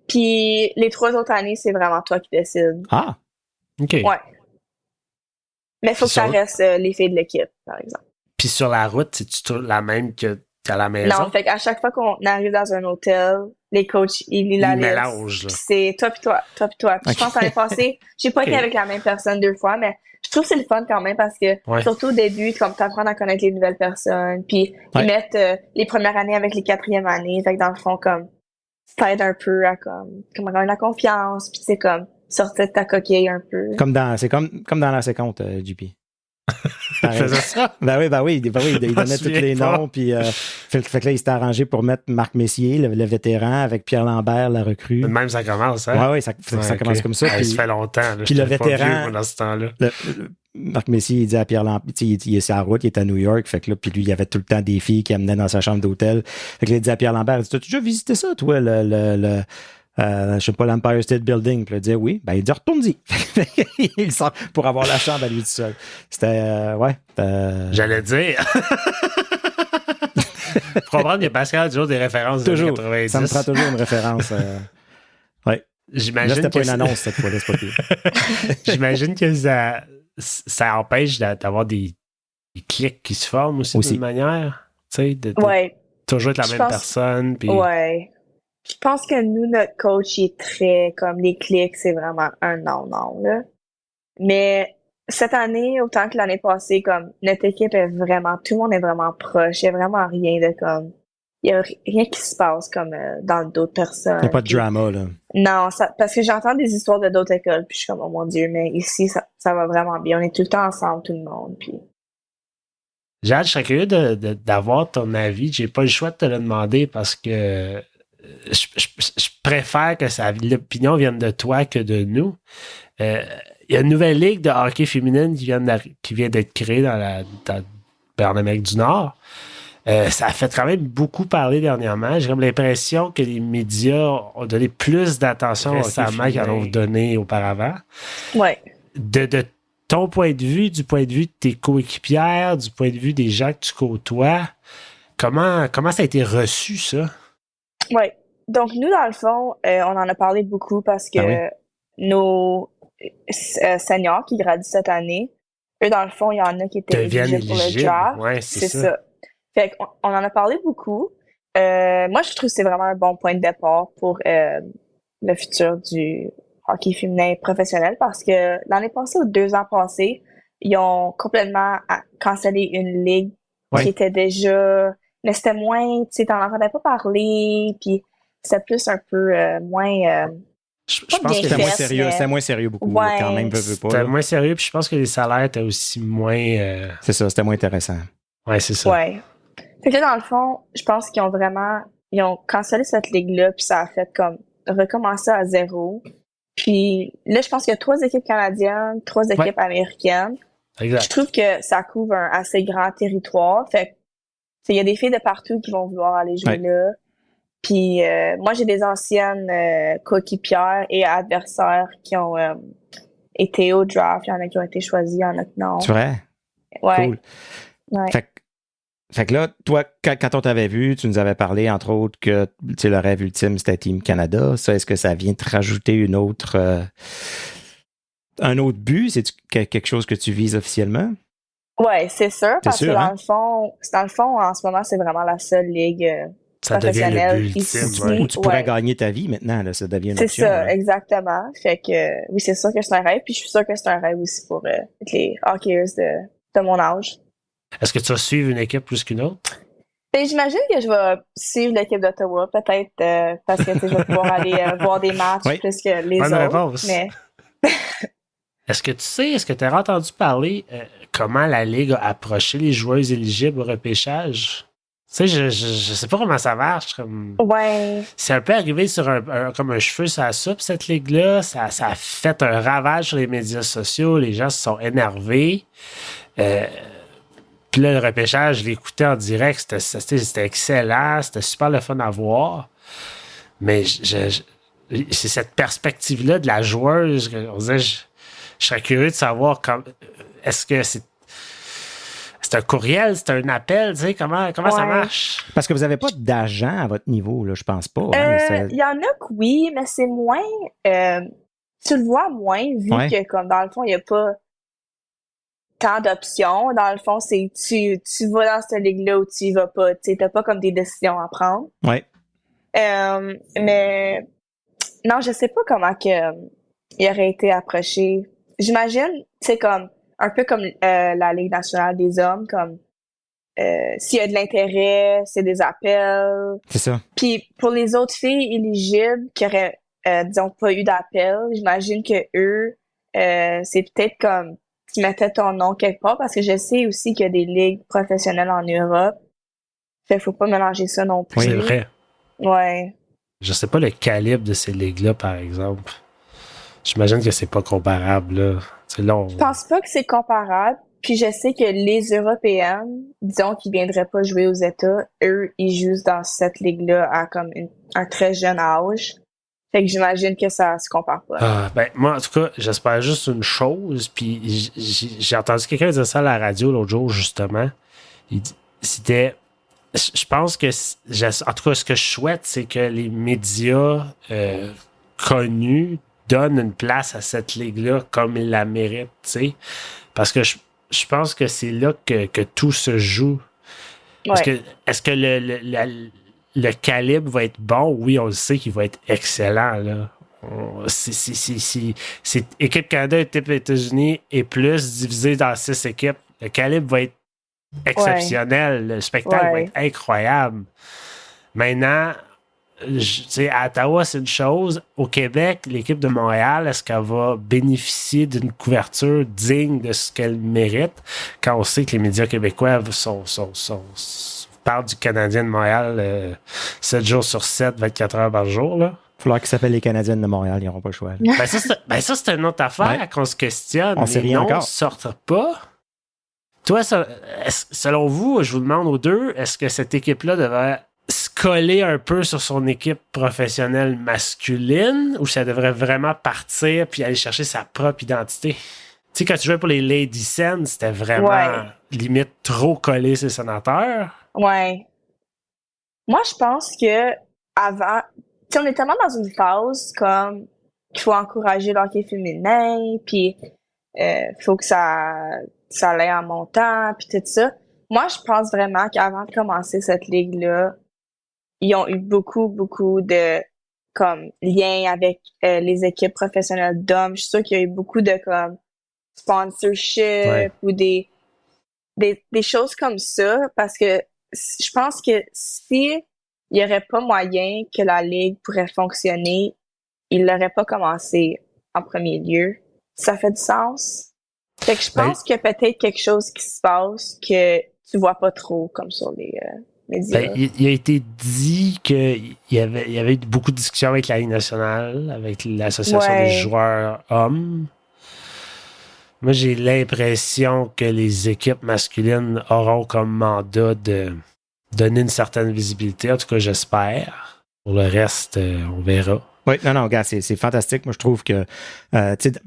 Puis les 3 autres années, c'est vraiment toi qui décides. Ah! OK. Ouais. Mais il faut que ça reste les filles de l'équipe, par exemple. Puis sur la route, c'est-tu la même qu'à la maison? Non, fait qu'à chaque fois qu'on arrive dans un hôtel, les coachs, ils la mélangent. C'est toi puis toi. Puis je pense que l'année passée, j'ai pas été avec la même personne 2 fois, mais je trouve que c'est le fun quand même parce que surtout au début, comme t'apprends à connaître les nouvelles personnes, puis ils mettent les premières années avec les 4e années, fait que dans le fond, comme ça aide un peu à comme avoir la confiance, puis c'est comme sortir de ta coquille un peu. C'est comme dans la séquence, JP. Il faisait ça? Ben oui, il donnait tous les noms, puis fait que là, il s'était arrangé pour mettre Marc Messier, le vétéran, avec Pierre Lambert, la recrue. Même ça commence, hein? Oui, ça commence comme ça. Ça fait longtemps. Là, puis le vétéran, dans ce temps-là. Marc Messier, il dit à Pierre Lambert, il est sur la route, il est à New York, fait que là, puis lui, il y avait tout le temps des filles qui amenaient dans sa chambre d'hôtel. Fait que là, il dit à Pierre Lambert, t'as déjà visité ça, toi, je sais pas, l'Empire State Building. Puis il dit oui. Ben, il dit retourne-y. Il sort pour avoir la chambre à lui tout seul. C'était, J'allais dire. Faut comprendre que Pascal a toujours des références de 90. Ça me prend toujours une référence. Ouais. J'imagine là, c'était que pas une annonce cette fois-là, c'est pas pire. J'imagine que ça empêche d'avoir des clics qui se forment aussi. D'une manière. Tu sais, de toujours être la même personne. Puis... Ouais. Je pense que nous, notre coach, il est très, comme, les clics, c'est vraiment un non, là. Mais cette année, autant que l'année passée, comme, notre équipe est vraiment, tout le monde est vraiment proche. Il y a vraiment rien de, comme, il y a rien qui se passe, comme, dans d'autres personnes. Il n'y a pas de drama, là. Non, parce que j'entends des histoires de d'autres écoles, puis je suis comme, oh mon Dieu, mais ici, ça va vraiment bien. On est tout le temps ensemble, tout le monde, puis... Jade, je serais curieux d'avoir ton avis. J'ai pas le choix de te le demander parce que je préfère que l'opinion vienne de toi que de nous. Il y a une nouvelle ligue de hockey féminine qui vient d'être créée en Amérique du Nord. Ça a fait quand même beaucoup parler dernièrement. J'ai comme l'impression que les médias ont donné plus d'attention récemment qu'ils en ont donné auparavant. Ouais. De ton point de vue, du point de vue de tes coéquipières, du point de vue des gens que tu côtoies, comment ça a été reçu, ça? Oui. Donc, nous, dans le fond, on en a parlé beaucoup parce que nos seniors qui graduent cette année, eux, dans le fond, il y en a qui étaient éligibles pour le draft. Ouais, c'est ça. Fait qu'on en a parlé beaucoup. Moi, je trouve que c'est vraiment un bon point de départ pour le futur du hockey féminin professionnel parce que l'année passée ou 2 ans passés, ils ont complètement cancellé une ligue qui était déjà... Mais c'était moins... Tu sais, t'en entendais pas parler, puis c'était plus un peu moins... je pense que c'était moins sérieux beaucoup, quand même. C'était moins sérieux, puis je pense que les salaires étaient aussi moins... C'est ça, c'était moins intéressant. Ouais, c'est ça. Ouais. Fait que là, dans le fond, je pense qu'ils ont cancellé cette ligue-là, puis ça a fait comme recommencer à zéro. Puis là, je pense qu'il y a 3 équipes canadiennes, 3 équipes américaines. Exact. Je trouve que ça couvre un assez grand territoire. Fait que il y a des filles de partout qui vont vouloir aller jouer là. Puis moi, j'ai des anciennes coéquipières et adversaires qui ont été au draft. Il y en a qui ont été choisis en notre nom. C'est vrai? Ouais. Cool. Ouais. Fait que là, toi, quand on t'avait vu, tu nous avais parlé, entre autres, que le rêve ultime, c'était Team Canada. Ça, est-ce que ça vient te rajouter un autre but? C'est quelque chose que tu vises officiellement? Oui, c'est sûr, parce que dans le fond, en ce moment, c'est vraiment la seule ligue professionnelle ici. Où tu pourrais gagner ta vie maintenant, là, ça devient une option. C'est ça, exactement. Fait que oui, c'est sûr que c'est un rêve, puis je suis sûre que c'est un rêve aussi pour les hockeyeurs de mon âge. Est-ce que tu vas suivre une équipe plus qu'une autre? Ben, j'imagine que je vais suivre l'équipe d'Ottawa, peut-être parce que je vais pouvoir aller voir des matchs plus que les autres. Réponse. Mais... Est-ce que tu as entendu parler comment la Ligue a approché les joueuses éligibles au repêchage? Tu sais, je sais pas comment ça marche. C'est un peu arrivé sur comme un cheveu sur la soupe, cette ligue-là. Ça a fait un ravage sur les médias sociaux. Les gens se sont énervés. Puis là, le repêchage, je l'écoutais en direct. C'était excellent. C'était super le fun à voir. Mais c'est cette perspective-là de la joueuse que on disait, je serais curieux de savoir est-ce que c'est un courriel, c'est un appel, tu sais, comment ça marche? Parce que vous n'avez pas d'agent à votre niveau, là, je pense pas. Il y en a que oui, mais c'est moins... tu le vois moins, vu que, comme dans le fond, il n'y a pas tant d'options. Dans le fond, c'est tu vas dans cette ligue-là ou tu y vas pas. Tu n'as pas comme des décisions à prendre. Oui. Mais non, je sais pas comment que il aurait été approché. J'imagine, c'est comme un peu comme la Ligue nationale des hommes, comme s'il y a de l'intérêt, c'est des appels. C'est ça. Puis pour les autres filles éligibles qui auraient, disons, pas eu d'appel, j'imagine que eux, c'est peut-être comme tu mettais ton nom quelque part, parce que je sais aussi qu'il y a des ligues professionnelles en Europe. Fait qu'il faut pas mélanger ça non plus. Oui, c'est vrai. Ouais. Je sais pas le calibre de ces ligues-là, par exemple. J'imagine que c'est pas comparable, là. Je pense pas que c'est comparable. Puis je sais que les Européennes, disons qu'ils viendraient pas jouer aux États, eux, ils jouent dans cette ligue-là à comme un très jeune âge. Fait que j'imagine que ça se compare pas. Ben, moi, en tout cas, j'espère juste une chose, puis j'ai entendu quelqu'un dire ça à la radio l'autre jour, justement. C'était... Je pense que... En tout cas, ce que je souhaite, c'est que les médias connus donnent une place à cette ligue-là comme ils la méritent, tu sais. Parce que je pense que c'est là que tout se joue. Parce que, est-ce que le calibre va être bon? Oui, on le sait qu'il va être excellent, là. C'est équipe Canada, équipe États-Unis et plus divisé dans 6 équipes. Le calibre va être exceptionnel. Le spectacle va être incroyable. Maintenant, à Ottawa, c'est une chose. Au Québec, l'équipe de Montréal, est-ce qu'elle va bénéficier d'une couverture digne de ce qu'elle mérite quand on sait que les médias québécois parlent du Canadien de Montréal 7 jours sur 7, 24 heures par jour, là? Il va falloir qu'ils s'appellent les Canadiens de Montréal, ils n'auront pas le choix. Ça, c'est une autre affaire qu'on se questionne. On sait rien encore. On ne sortent pas. Toi, selon vous, je vous demande aux deux, est-ce que cette équipe-là devrait se coller un peu sur son équipe professionnelle masculine ou ça devrait vraiment partir puis aller chercher sa propre identité? Tu sais, quand tu jouais pour les Lady Sen, c'était vraiment limite trop collé sur les Sénateurs. Ouais. Moi, je pense que avant, tu sais, on est tellement dans une phase comme qu'il faut encourager l'hockey féminin, puis faut que ça aille en montant, puis tout ça. Moi, je pense vraiment qu'avant de commencer cette ligue-là, ils ont eu beaucoup de comme liens avec les équipes professionnelles d'hommes. Je suis sûre qu'il y a eu beaucoup de comme sponsorship ou des choses comme ça, parce que je pense que si il y aurait pas moyen que la ligue pourrait fonctionner, il l'aurait pas commencé en premier lieu. Ça fait du sens? Fait que je pense qu'il y a peut-être quelque chose qui se passe que tu vois pas trop comme sur les médias. Il a été dit qu'il y avait eu beaucoup de discussions avec la Ligue nationale, avec l'Association des joueurs hommes. Moi, j'ai l'impression que les équipes masculines auront comme mandat de donner une certaine visibilité. En tout cas, j'espère. Pour le reste, on verra. Oui, non, regarde, c'est fantastique. Moi, je trouve que,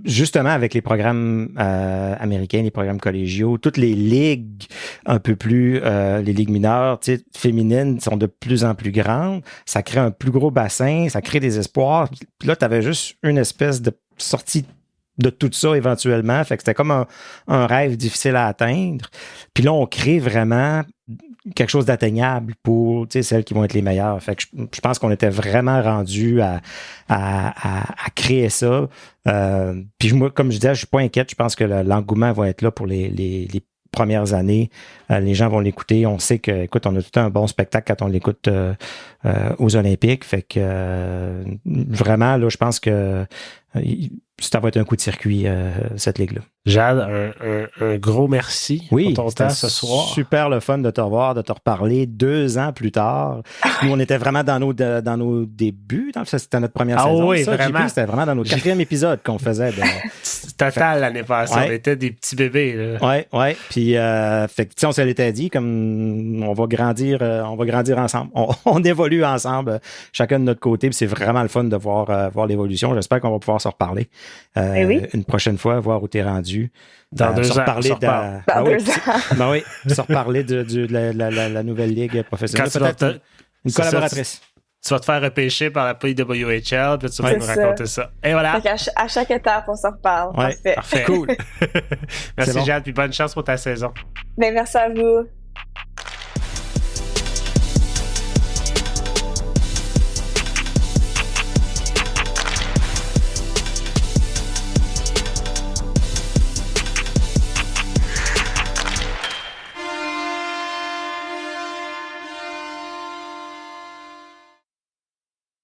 justement, avec les programmes américains, les programmes collégiaux, toutes les ligues un peu plus, les ligues mineures, féminines sont de plus en plus grandes. Ça crée un plus gros bassin, ça crée des espoirs. Puis là, tu avais juste une espèce de sortie de tout ça éventuellement. Fait que c'était comme un rêve difficile à atteindre. Puis là, on crée vraiment quelque chose d'atteignable pour celles qui vont être les meilleures. Fait que je pense qu'on était vraiment rendu à créer ça. Puis moi, comme je disais, je suis pas inquiète. Je pense que l'engouement va être là pour les premières années. Les gens vont l'écouter. On sait que, écoute, on a tout un bon spectacle quand on l'écoute aux Olympiques. Fait que vraiment, là, je pense que ça va être un coup de circuit, cette ligue-là. Jade, un gros merci pour ton temps ce soir. Super le fun de te revoir, de te reparler 2 ans plus tard. Nous, on était vraiment dans nos débuts. C'était notre première saison. Oui, ça, vraiment. C'était vraiment dans notre 4e épisode qu'on faisait. Total, l'année passée. On était des petits bébés. Oui. Puis, on se l'était dit, comme on va grandir ensemble. On évolue ensemble, chacun de notre côté. Puis c'est vraiment le fun de voir l'évolution. J'espère qu'on va pouvoir se reparler une prochaine fois, voir où t'es rendu. Dans 2 ans. Dans 2 ans. Oui, se reparler de la nouvelle ligue professionnelle. Peut-être une collaboratrice. Tu vas te faire repêcher par la PWHL, puis tu vas nous raconter ça. Et voilà. À chaque étape, on se reparle. Ouais. Parfait. Cool. Merci, Jade, puis bonne chance pour ta saison. Merci à vous.